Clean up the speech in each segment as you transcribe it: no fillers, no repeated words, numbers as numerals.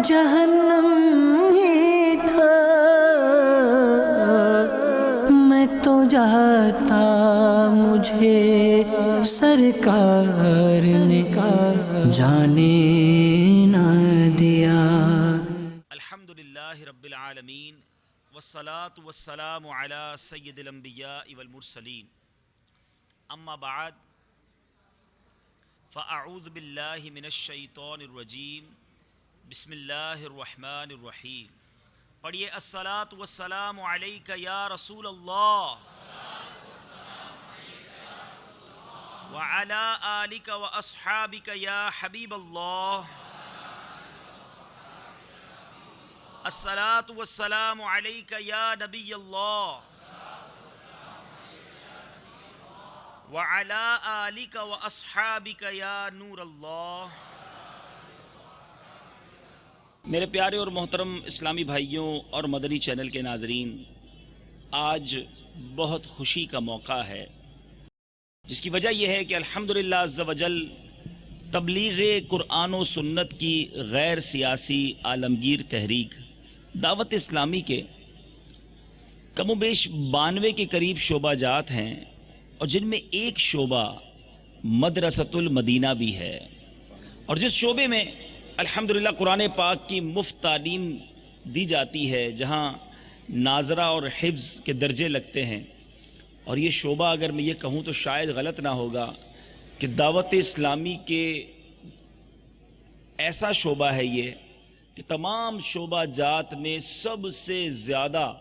جہنم ہی تھا، میں تو جاتا مجھے سرکار نے جانے نہ دیا۔ الحمدللہ رب العالمین والصلاة والسلام علی سید الانبیاء والمرسلین، اما بعد فاعوذ باللہ من الشیطان الرجیم، بسم اللہ الرحمن الرحیم۔ پڑھیے الصلاة والسلام علیک یا رسول اللہ وعلی آلک واصحابک یا حبیب اللہ۔ الصلاة والسلام علیک یا نبی اللہ وعلی آلک واصحابک یا نور اللہ۔ میرے پیارے اور محترم اسلامی بھائیوں اور مدنی چینل کے ناظرین، آج بہت خوشی کا موقع ہے، جس کی وجہ یہ ہے کہ الحمدللہ عز و جل تبلیغ قرآن و سنت کی غیر سیاسی عالمگیر تحریک دعوت اسلامی کے کم و بیش 92 کے قریب شعبہ جات ہیں، اور جن میں ایک شعبہ مدرسۃ المدینہ بھی ہے، اور جس شعبے میں الحمدللہ قرآن پاک کی مفت تعلیم دی جاتی ہے، جہاں ناظرہ اور حفظ کے درجے لگتے ہیں۔ اور یہ شعبہ اگر میں یہ کہوں تو شاید غلط نہ ہوگا کہ دعوت اسلامی کے ایسا شعبہ ہے یہ کہ تمام شعبہ جات میں سب سے زیادہ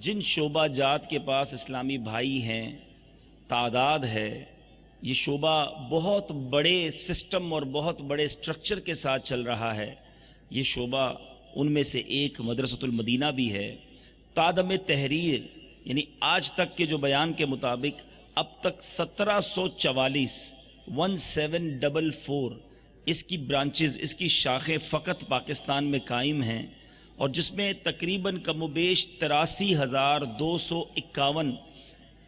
جن شعبہ جات کے پاس اسلامی بھائی ہیں تعداد ہے، یہ شعبہ بہت بڑے سسٹم اور بہت بڑے سٹرکچر کے ساتھ چل رہا ہے۔ یہ شعبہ ان میں سے ایک مدرسۃ المدینہ بھی ہے۔ تادم تحریر یعنی آج تک کے جو بیان کے مطابق اب تک 1744 اس کی برانچز، اس کی شاخیں فقط پاکستان میں قائم ہیں، اور جس میں تقریباً کم و بیش 83,251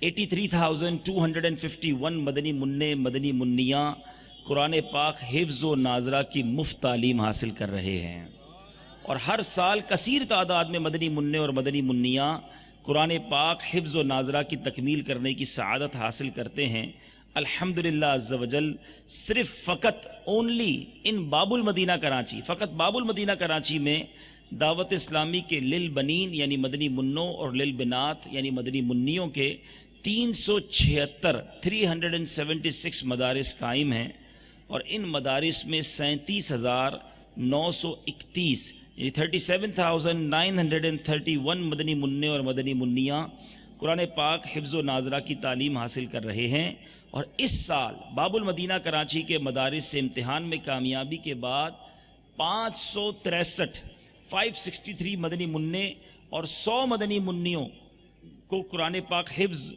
83,251 مدنی منع مدنی منیاں قرآن پاک حفظ و ناظرہ کی مفت تعلیم حاصل کر رہے ہیں، اور ہر سال کثیر تعداد میں مدنی منع اور مدنی منیاں قرآن پاک حفظ و ناظرہ کی تکمیل کرنے کی سعادت حاصل کرتے ہیں۔ الحمدللہ عز و جل صرف فقط اونلی ان باب المدینہ کراچی، فقط باب المدینہ کراچی میں دعوت اسلامی کے للبنین یعنی مدنی منوں اور للبنات یعنی مدنی منیوں کے 376 مدارس قائم ہیں، اور ان مدارس میں 37,931 یعنی 37,931 مدنی منع اور مدنی منیاں قرآن پاک حفظ و ناظرہ کی تعلیم حاصل کر رہے ہیں۔ اور اس سال باب المدینہ کراچی کے مدارس سے امتحان میں کامیابی کے بعد 563 مدنی منع اور 100 مدنی منیوں کو قرآن پاک حفظ،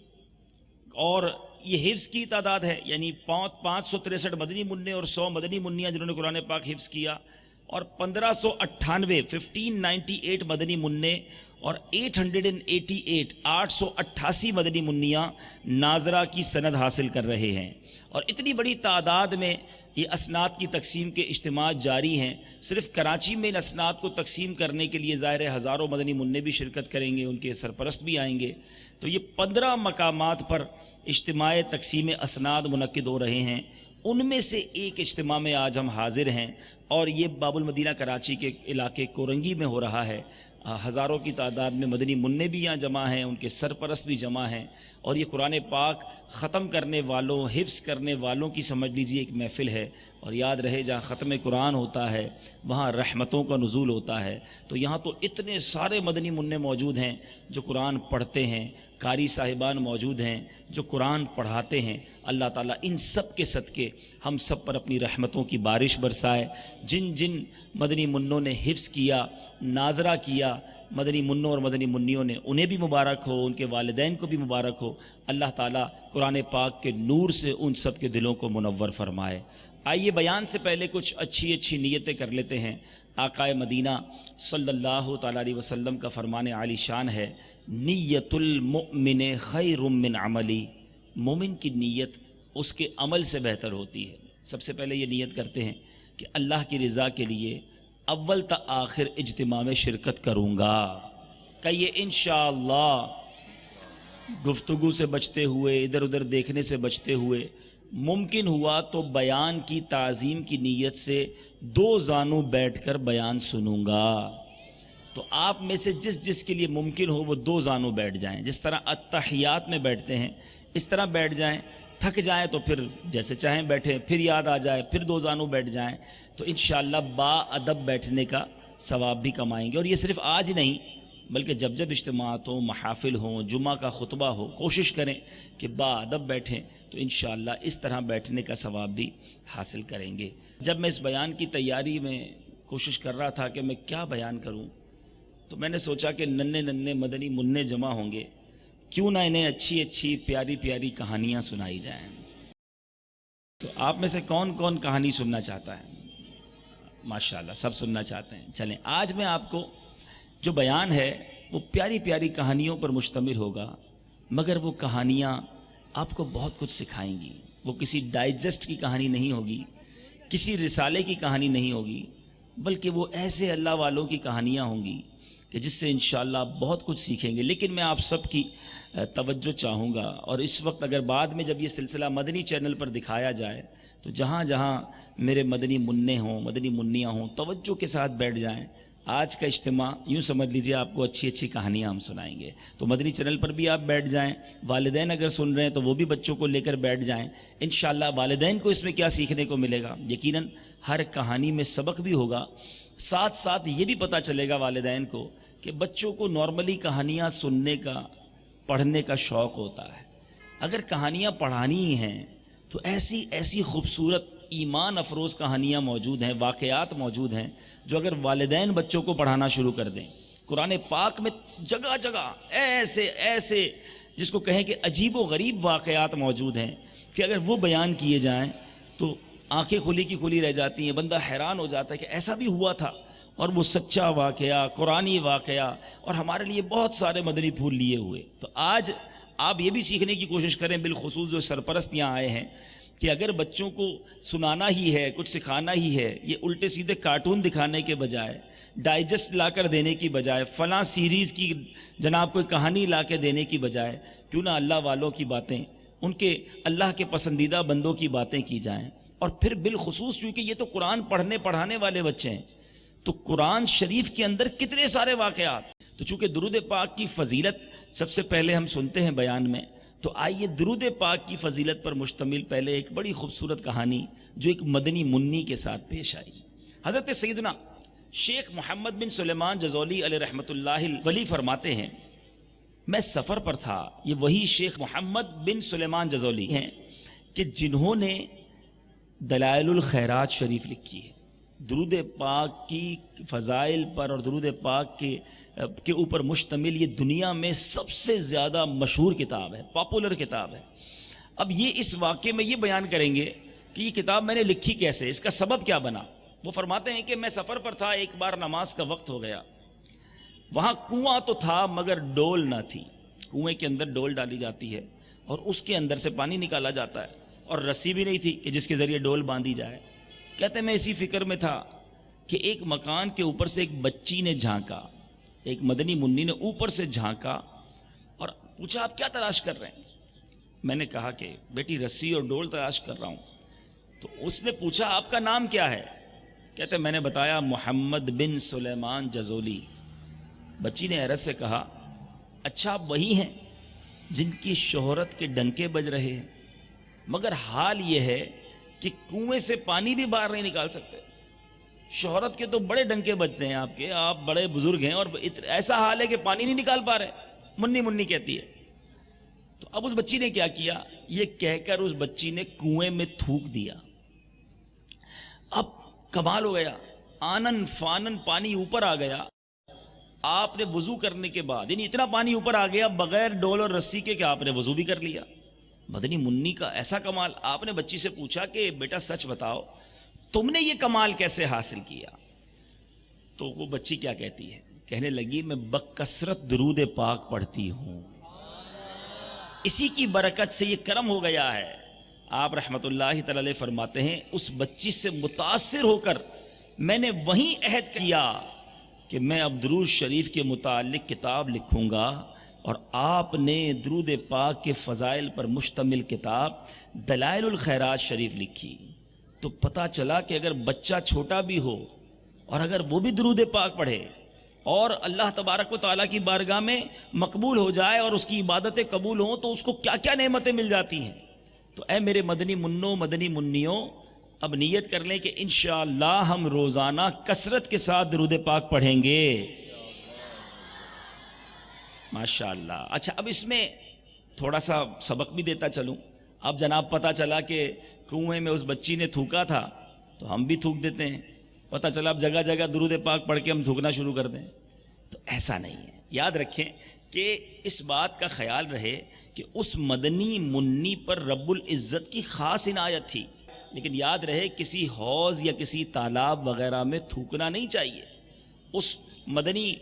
اور یہ حفظ کی تعداد ہے، یعنی 563 مدنی منع اور 100 مدنی منیاں جنہوں نے قرآن پاک حفظ کیا، اور 1598 مدنی منع اور 888 مدنی منیاں ناظرہ کی سند حاصل کر رہے ہیں۔ اور اتنی بڑی تعداد میں یہ اسناد کی تقسیم کے اجتماعات جاری ہیں۔ صرف کراچی میں ان اسناد کو تقسیم کرنے کے لیے ظاہر ہزاروں مدنی منع بھی شرکت کریں گے، ان کے سرپرست بھی آئیں گے، تو یہ 15 مقامات پر اجتماع تقسیم اسناد منعقد ہو رہے ہیں۔ ان میں سے ایک اجتماع میں آج ہم حاضر ہیں، اور یہ باب المدینہ کراچی کے علاقے کورنگی میں ہو رہا ہے۔ ہزاروں کی تعداد میں مدنی منع بھی یہاں جمع ہیں، ان کے سرپرست بھی جمع ہیں، اور یہ قرآن پاک ختم کرنے والوں، حفظ کرنے والوں کی سمجھ لیجیے ایک محفل ہے۔ اور یاد رہے جہاں ختم قرآن ہوتا ہے وہاں رحمتوں کا نزول ہوتا ہے، تو یہاں تو اتنے سارے مدنی منع موجود ہیں جو قرآن پڑھتے ہیں، قاری صاحبان موجود ہیں جو قرآن پڑھاتے ہیں۔ اللہ تعالیٰ ان سب کے صدقے ہم سب پر اپنی رحمتوں کی بارش برسائے۔ جن جن مدنی منوں نے حفظ کیا، ناظرہ کیا، مدنی منوں اور مدنی منیوں نے، انہیں بھی مبارک ہو، ان کے والدین کو بھی مبارک ہو۔ اللہ تعالیٰ قرآن پاک کے نور سے ان سب کے دلوں کو منور فرمائے۔ آئیے بیان سے پہلے کچھ اچھی نیتیں کر لیتے ہیں۔ آقا مدینہ صلی اللہ تعالیٰ علیہ وسلم کا فرمان عالی شان ہے، نیت المؤمن خیر من عملی، مومن کی نیت اس کے عمل سے بہتر ہوتی ہے۔ سب سے پہلے یہ نیت کرتے ہیں کہ اللہ کی رضا کے لیے اول تا آخر اجتماع میں شرکت کروں گا. کہیے انشاءاللہ. گفتگو سے بچتے ہوئے، ادھر ادھر دیکھنے سے بچتے ہوئے، ممکن ہوا تو بیان کی تعظیم کی نیت سے 2 زانوں بیٹھ کر بیان سنوں گا. تو آپ میں سے جس جس کے لیے ممکن ہو وہ 2 زانوں بیٹھ جائیں. جس طرح اتحیات میں بیٹھتے ہیں اس طرح بیٹھ جائیں. تھک جائیں تو پھر جیسے چاہیں بیٹھیں، پھر یاد آ جائے پھر 2 زانوں بیٹھ جائیں. تو انشاءاللہ با ادب بیٹھنے کا ثواب بھی کمائیں گے. اور یہ صرف آج نہیں بلکہ جب جب اجتماعات ہوں، محافل ہوں، جمعہ کا خطبہ ہو، کوشش کریں کہ با ادب بیٹھیں. تو انشاءاللہ اس طرح بیٹھنے کا ثواب بھی حاصل کریں گے. جب میں اس بیان کی تیاری میں کوشش کر رہا تھا کہ میں کیا بیان کروں، تو میں نے سوچا کہ ننھے مدنی منع جمع ہوں گے، کیوں نہ انہیں اچھی اچھی پیاری پیاری کہانیاں سنائی جائیں. تو آپ میں سے کون کون کہانی سننا چاہتا ہے؟ ماشاءاللہ سب سننا چاہتے ہیں. چلیں آج میں آپ کو جو بیان ہے وہ پیاری پیاری کہانیوں پر مشتمل ہوگا، مگر وہ کہانیاں آپ کو بہت کچھ سکھائیں گی. وہ کسی ڈائجسٹ کی کہانی نہیں ہوگی، کسی رسالے کی کہانی نہیں ہوگی، بلکہ وہ ایسے اللہ والوں کی کہانیاں ہوں گی کہ جس سے انشاءاللہ آپ بہت کچھ سیکھیں گے. لیکن میں آپ سب کی توجہ چاہوں گا، اور اس وقت اگر بعد میں جب یہ سلسلہ مدنی چینل پر دکھایا جائے تو جہاں جہاں میرے مدنی منع ہوں، مدنی منیاں ہوں، توجہ کے ساتھ بیٹھ جائیں. آج کا اجتماع یوں سمجھ لیجئے آپ کو اچھی اچھی کہانیاں ہم سنائیں گے. تو مدنی چینل پر بھی آپ بیٹھ جائیں. والدین اگر سن رہے ہیں تو وہ بھی بچوں کو لے کر بیٹھ جائیں. انشاءاللہ والدین کو اس میں کیا سیکھنے کو ملے گا؟ یقیناً ہر کہانی میں سبق بھی ہوگا، ساتھ ساتھ یہ بھی پتہ چلے گا والدین کو کہ بچوں کو نارملی کہانیاں سننے کا، پڑھنے کا شوق ہوتا ہے. اگر کہانیاں پڑھانی ہی ہیں تو ایسی ایسی خوبصورت ایمان افروز کہانیاں موجود ہیں، واقعات موجود ہیں جو اگر والدین بچوں کو پڑھانا شروع کر دیں. قرآن پاک میں جگہ جگہ ایسے ایسے جس کو کہیں کہ عجیب و غریب واقعات موجود ہیں کہ اگر وہ بیان کیے جائیں تو آنکھیں کھلی کی کھلی رہ جاتی ہیں. بندہ حیران ہو جاتا ہے کہ ایسا بھی ہوا تھا، اور وہ سچا واقعہ، قرآنی واقعہ، اور ہمارے لیے بہت سارے مدنی پھول لیے ہوئے. تو آج آپ یہ بھی سیکھنے کی کوشش کریں، بالخصوص جو سرپرست یہاں آئے ہیں، کہ اگر بچوں کو سنانا ہی ہے، کچھ سکھانا ہی ہے، یہ الٹے سیدھے کارٹون دکھانے کے بجائے، ڈائجسٹ لا کر دینے کی بجائے، فلاں سیریز کی جناب کوئی کہانی لا کے دینے کی بجائے، کیوں نہ اللہ والوں کی باتیں، ان کے اللہ کے پسندیدہ بندوں کی باتیں کی جائیں. اور پھر بالخصوص چونکہ یہ تو قرآن پڑھنے پڑھانے والے بچے ہیں، تو قرآن شریف کے اندر کتنے سارے واقعات. تو چونکہ درود پاک کی فضیلت سب سے پہلے ہم سنتے ہیں بیان میں، تو آئیے درود پاک کی فضیلت پر مشتمل پہلے ایک بڑی خوبصورت کہانی جو ایک مدنی منی کے ساتھ پیش آئی. حضرت سیدنا شیخ محمد بن سلیمان جزولی علیہ رحمۃ اللہ ولی فرماتے ہیں، میں سفر پر تھا. یہ وہی شیخ محمد بن سلیمان جزولی ہیں کہ جنہوں نے دلائل الخیرات شریف لکھی ہے. درود پاک کی فضائل پر اور درود پاک کے اوپر مشتمل یہ دنیا میں سب سے زیادہ مشہور کتاب ہے، پاپولر کتاب ہے. اب یہ اس واقعے میں یہ بیان کریں گے کہ یہ کتاب میں نے لکھی کیسے، اس کا سبب کیا بنا. وہ فرماتے ہیں کہ میں سفر پر تھا، ایک بار نماز کا وقت ہو گیا. وہاں کنواں تو تھا مگر ڈول نہ تھی. کنویں کے اندر ڈول ڈالی جاتی ہے اور اس کے اندر سے پانی نکالا جاتا ہے، اور رسی بھی نہیں تھی کہ جس کے ذریعے ڈول باندھی جائے. کہتے ہیں میں اسی فکر میں تھا کہ ایک مکان کے اوپر سے ایک بچی نے جھانکا، ایک مدنی منی نے اوپر سے جھانکا اور پوچھا آپ کیا تلاش کر رہے ہیں. میں نے کہا کہ بیٹی رسی اور ڈول تلاش کر رہا ہوں. تو اس نے پوچھا آپ کا نام کیا ہے. کہتے ہیں میں نے بتایا محمد بن سلیمان جزولی. بچی نے حیرت سے کہا اچھا آپ وہی ہیں جن کی شہرت کے ڈنکے بج رہے ہیں، مگر حال یہ ہے کہ کنویں سے پانی بھی باہر نہیں نکال سکتے. شہرت کے تو بڑے ڈنکے بجتے ہیں آپ کے، آپ بڑے بزرگ ہیں، اور ایسا حال ہے کہ پانی نہیں نکال پا رہے. منی منی کہتی ہے. تو اب اس بچی نے کیا کیا، یہ کہہ کر اس بچی نے کنویں میں تھوک دیا. اب کمال ہو گیا، آنن فانن پانی اوپر آ گیا. آپ نے وضو کرنے کے بعد، یعنی اتنا پانی اوپر آ گیا بغیر ڈول اور رسی کے کہ آپ نے وضو بھی کر لیا. مدنی منی کا ایسا کمال. آپ نے بچی سے پوچھا کہ بیٹا سچ بتاؤ تم نے یہ کمال کیسے حاصل کیا. تو وہ بچی کیا کہتی ہے، کہنے لگی میں بکثرت درود پاک پڑھتی ہوں، اسی کی برکت سے یہ کرم ہو گیا ہے. آپ رحمت اللہ تعالی فرماتے ہیں اس بچی سے متاثر ہو کر میں نے وہیں عہد کیا کہ میں اب درود شریف کے متعلق کتاب لکھوں گا، اور آپ نے درود پاک کے فضائل پر مشتمل کتاب دلائل الخیرات شریف لکھی۔ تو پتہ چلا کہ اگر بچہ چھوٹا بھی ہو اور اگر وہ بھی درود پاک پڑھے اور اللہ تبارک و تعالیٰ کی بارگاہ میں مقبول ہو جائے اور اس کی عبادتیں قبول ہوں تو اس کو کیا کیا نعمتیں مل جاتی ہیں۔ تو اے میرے مدنی منوں، مدنی منیوں، اب نیت کر لیں کہ انشاءاللہ ہم روزانہ کثرت کے ساتھ درود پاک پڑھیں گے، ماشاءاللہ۔ اچھا، اب اس میں تھوڑا سا سبق بھی دیتا چلوں۔ اب جناب پتہ چلا کہ کنویں میں اس بچی نے تھوکا تھا تو ہم بھی تھوک دیتے ہیں، پتہ چلا اب جگہ جگہ درود پاک پڑھ کے ہم تھوکنا شروع کر دیں، تو ایسا نہیں ہے۔ یاد رکھیں کہ اس بات کا خیال رہے کہ اس مدنی منی پر رب العزت کی خاص عنایت تھی، لیکن یاد رہے کسی حوض یا کسی تالاب وغیرہ میں تھوکنا نہیں چاہیے۔ اس مدنی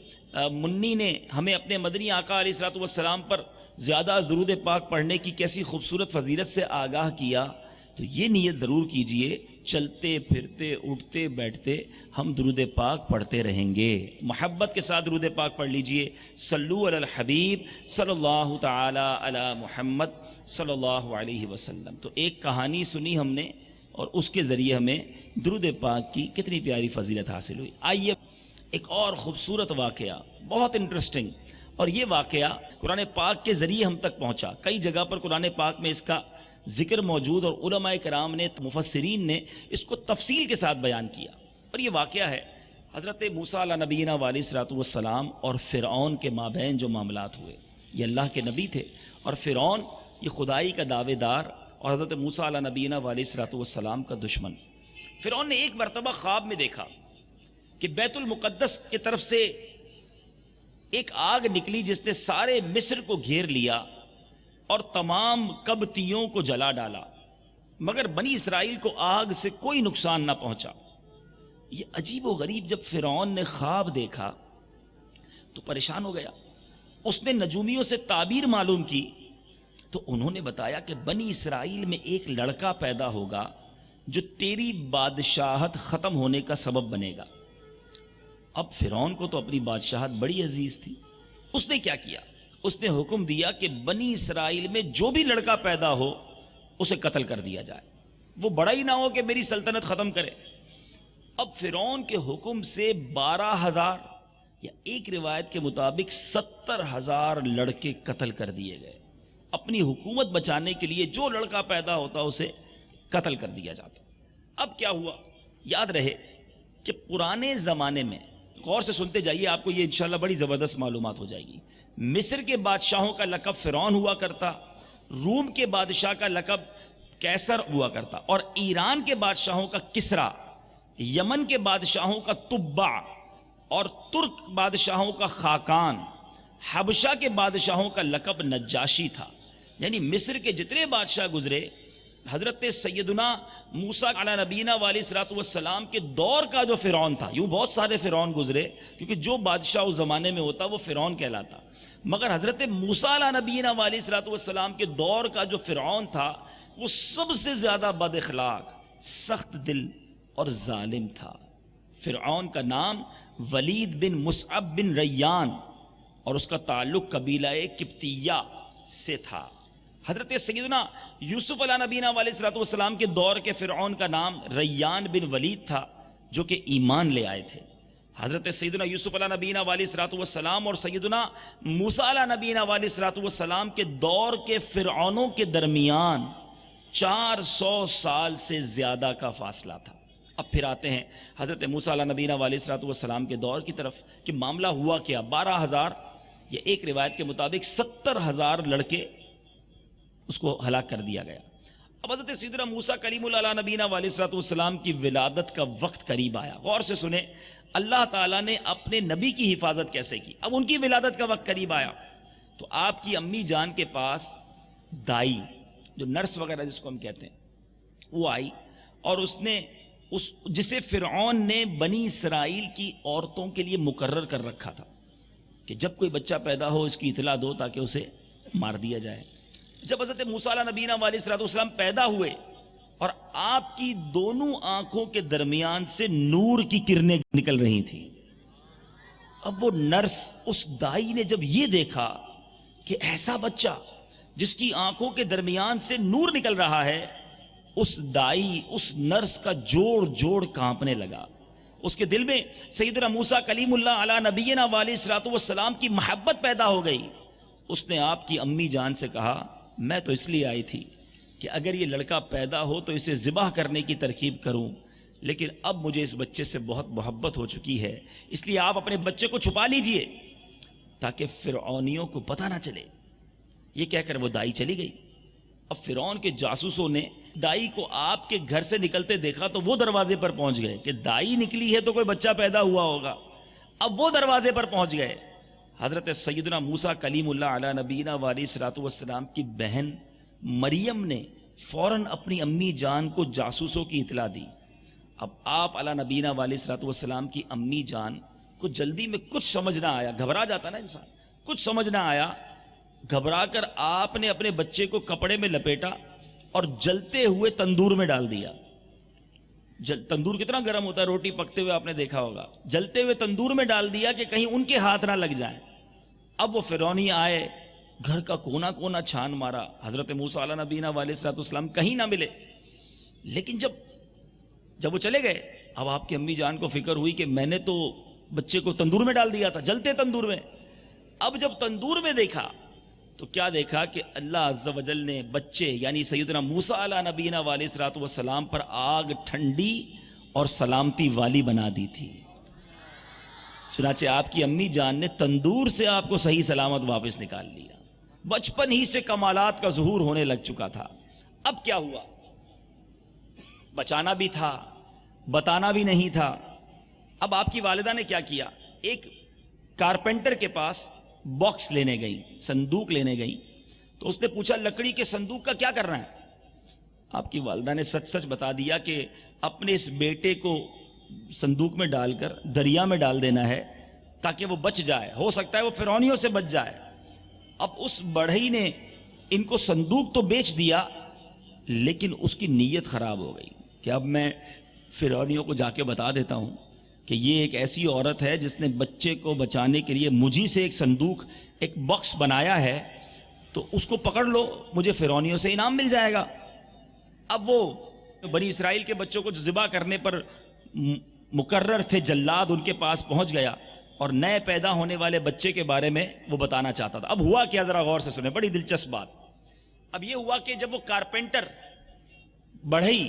منی نے ہمیں اپنے مدنی آقا علیہ الصلوۃ والسلام پر زیادہ درود پاک پڑھنے کی کیسی خوبصورت فضیلت سے آگاہ کیا، تو یہ نیت ضرور کیجئے چلتے پھرتے اٹھتے بیٹھتے ہم درود پاک پڑھتے رہیں گے۔ محبت کے ساتھ درود پاک پڑھ لیجئے، صلو علی الحبیب صلی اللہ تعالی علی محمد صلی اللہ علیہ وسلم۔ تو ایک کہانی سنی ہم نے اور اس کے ذریعے ہمیں درود پاک کی کتنی پیاری فضیلت حاصل ہوئی۔ آئیے ایک اور خوبصورت واقعہ، بہت انٹرسٹنگ، اور یہ واقعہ قرآن پاک کے ذریعے ہم تک پہنچا۔ کئی جگہ پر قرآن پاک میں اس کا ذکر موجود اور علماء کرام نے، مفسرین نے اس کو تفصیل کے ساتھ بیان کیا، اور یہ واقعہ ہے حضرت موسیٰ علیہ نبینا علیہ الصلوۃ والسلام اور فرعون کے مابین جو معاملات ہوئے۔ یہ اللہ کے نبی تھے اور فرعون یہ خدائی کا دعوے دار اور حضرت موسیٰ علیہ نبینا علیہ الصلوۃ والسلام کا دشمن۔ فرعون نے ایک مرتبہ خواب میں دیکھا کہ بیت المقدس کی طرف سے ایک آگ نکلی جس نے سارے مصر کو گھیر لیا اور تمام قبطیوں کو جلا ڈالا، مگر بنی اسرائیل کو آگ سے کوئی نقصان نہ پہنچا۔ یہ عجیب و غریب جب فرعون نے خواب دیکھا تو پریشان ہو گیا۔ اس نے نجومیوں سے تعبیر معلوم کی تو انہوں نے بتایا کہ بنی اسرائیل میں ایک لڑکا پیدا ہوگا جو تیری بادشاہت ختم ہونے کا سبب بنے گا۔ اب فرعون کو تو اپنی بادشاہت بڑی عزیز تھی، اس نے کیا کیا؟ اس نے حکم دیا کہ بنی اسرائیل میں جو بھی لڑکا پیدا ہو اسے قتل کر دیا جائے، وہ بڑا ہی نہ ہو کہ میری سلطنت ختم کرے۔ اب فرعون کے حکم سے 12,000 یا ایک روایت کے مطابق 70,000 لڑکے قتل کر دیے گئے۔ اپنی حکومت بچانے کے لیے جو لڑکا پیدا ہوتا اسے قتل کر دیا جاتا۔ اب کیا ہوا؟ یاد رہے کہ پرانے زمانے میں، غور سے سنتے جائیے، آپ کو یہ انشاءاللہ بڑی زبردست معلومات ہو جائے گی۔ مصر کے بادشاہوں کا لقب فرعون ہوا کرتا، روم کے بادشاہ کا لقب کیسر ہوا کرتا، اور ایران کے بادشاہوں کا کسرا، یمن کے بادشاہوں کا تبع، اور ترک بادشاہوں کا خاقان، حبشہ کے بادشاہوں کا لقب نجاشی تھا۔ یعنی مصر کے جتنے بادشاہ گزرے، حضرت سیدنا موسیٰ علیہ نبینا علیہ الصلوۃ والسلام کے دور کا جو فرعون تھا، یوں بہت سارے فرعون گزرے کیونکہ جو بادشاہ اس زمانے میں ہوتا وہ فرعون کہلاتا، مگر حضرت موسیٰ علیہ نبینا علیہ الصلوۃ والسلام کے دور کا جو فرعون تھا وہ سب سے زیادہ بد اخلاق، سخت دل اور ظالم تھا۔ فرعون کا نام ولید بن مصعب بن ریان اور اس کا تعلق قبیلہ قبطیہ سے تھا۔ حضرت سیدنا یوسف علیہ نبینا علیہ الصلوۃ والسلام کے دور کے فرعون کا نام ریان بن ولید تھا جو کہ ایمان لے آئے تھے۔ حضرت سیدنا یوسف علیہ نبینا علیہ الصلوۃ والسلام اور سیدنا موسیٰ علیہ نبینا علیہ الصلوۃ والسلام کے دور کے فرعونوں کے درمیان 400 سال سے زیادہ کا فاصلہ تھا۔ اب پھر آتے ہیں حضرت موسیٰ علیہ نبینا علیہ الصلوۃ والسلام کے دور کی طرف کہ معاملہ ہوا کیا۔ 12,000 یا ایک روایت کے مطابق 70,000 لڑکے اس کو ہلاک کر دیا گیا۔ اب حضرت سیدنا موسیٰ کلیم اللہ علیہ نبینا علیہ الصلوۃ والسلام کی ولادت کا وقت قریب آیا۔ غور سے سنیں اللہ تعالیٰ نے اپنے نبی کی حفاظت کیسے کی۔ اب ان کی ولادت کا وقت قریب آیا تو آپ کی امی جان کے پاس دائی، جو نرس وغیرہ جس کو ہم کہتے ہیں، وہ آئی اور اس نے جسے فرعون نے بنی اسرائیل کی عورتوں کے لیے مقرر کر رکھا تھا کہ جب کوئی بچہ پیدا ہو اس کی اطلاع دو تاکہ اسے مار دیا جائے۔ جب حضرت موسیٰ علیہ نبینا علیہ الصلوۃ والسلام پیدا ہوئے اور آپ کی دونوں آنکھوں کے درمیان سے نور کی کرنیں نکل رہی تھیں. اب وہ نرس اس دائی نے جب یہ دیکھا کہ ایسا بچہ جس کی آنکھوں کے درمیان سے نور نکل رہا ہے، اس دائی اس نرس کا جوڑ جوڑ کانپنے لگا. اس کے دل میں سیدنا موسیٰ کلیم اللہ علی نبینا علیہ الصلوۃ والسلام کی محبت پیدا ہو گئی. اس نے آپ کی امی جان سے کہا میں تو اس لیے آئی تھی کہ اگر یہ لڑکا پیدا ہو تو اسے ذبح کرنے کی ترکیب کروں، لیکن اب مجھے اس بچے سے بہت محبت ہو چکی ہے، اس لیے آپ اپنے بچے کو چھپا لیجئے تاکہ فرعونیوں کو پتہ نہ چلے. یہ کہہ کر وہ دائی چلی گئی. اب فرعون کے جاسوسوں نے دائی کو آپ کے گھر سے نکلتے دیکھا تو وہ دروازے پر پہنچ گئے کہ دائی نکلی ہے تو کوئی بچہ پیدا ہوا ہوگا. اب وہ دروازے پر پہنچ گئے. حضرت سیدنا موسیٰ کلیم اللہ علی نبینا علیہ الصلوۃ والسلام کی بہن مریم نے فوراً اپنی امی جان کو جاسوسوں کی اطلاع دی. اب آپ علی نبینا علیہ الصلوۃ والسلام کی امی جان کو جلدی میں کچھ سمجھ نہ آیا، گھبرا جاتا نا انسان، کچھ سمجھ نہ آیا. گھبرا کر آپ نے اپنے بچے کو کپڑے میں لپیٹا اور جلتے ہوئے تندور میں ڈال دیا. تندور کتنا گرم ہوتا ہے، روٹی پکتے ہوئے آپ نے دیکھا ہوگا. جلتے ہوئے تندور میں ڈال دیا کہ کہیں ان کے ہاتھ نہ لگ جائیں. اب وہ فرعونی آئے، گھر کا کونا کونا چھان مارا، حضرت موسیٰ علیہ نبینا علیہ الصلوۃ والسلام کہیں نہ ملے. لیکن جب وہ چلے گئے، اب آپ کی امی جان کو فکر ہوئی کہ میں نے تو بچے کو تندور میں ڈال دیا تھا، جلتے تندور میں. اب جب تندور میں دیکھا تو کیا دیکھا کہ اللہ عز و جل نے بچے یعنی سیدنا موسیٰ علیہ نبینا علیہ الصلوۃ والسلام پر آگ ٹھنڈی اور سلامتی والی بنا دی تھی. چنانچہ آپ کی امی جان نے تندور سے آپ کو صحیح سلامت واپس نکال لیا. بچپن ہی سے کمالات کا ظہور ہونے لگ چکا تھا. اب کیا ہوا؟ بچانا بھی تھا، بتانا بھی نہیں تھا. اب آپ کی والدہ نے کیا کیا، ایک کارپینٹر کے پاس باکس لینے گئی، صندوق لینے گئی. تو اس نے پوچھا لکڑی کے صندوق کا کیا کرنا ہے؟ آپ کی والدہ نے سچ سچ بتا دیا کہ اپنے اس بیٹے کو صندوق میں ڈال کر دریا میں ڈال دینا ہے تاکہ وہ بچ جائے، ہو سکتا ہے وہ فرعونیوں سے بچ جائے. اب اس بڑھئی نے ان کو صندوق تو بیچ دیا، لیکن اس کی نیت خراب ہو گئی کہ اب میں فرعونیوں کو جا کے بتا دیتا ہوں کہ یہ ایک ایسی عورت ہے جس نے بچے کو بچانے کے لیے مجھی سے ایک صندوق، ایک باکس بنایا ہے، تو اس کو پکڑ لو، مجھے فرعونیوں سے انعام مل جائے گا. اب وہ بنی اسرائیل کے بچوں کو جو ذبح کرنے پر مقرر تھے جلاد، ان کے پاس پہنچ گیا اور نئے پیدا ہونے والے بچے کے بارے میں وہ بتانا چاہتا تھا. اب ہوا کیا، ذرا غور سے سنیں، بڑی دلچسپ بات. اب یہ ہوا کہ جب وہ کارپینٹر بڑھئی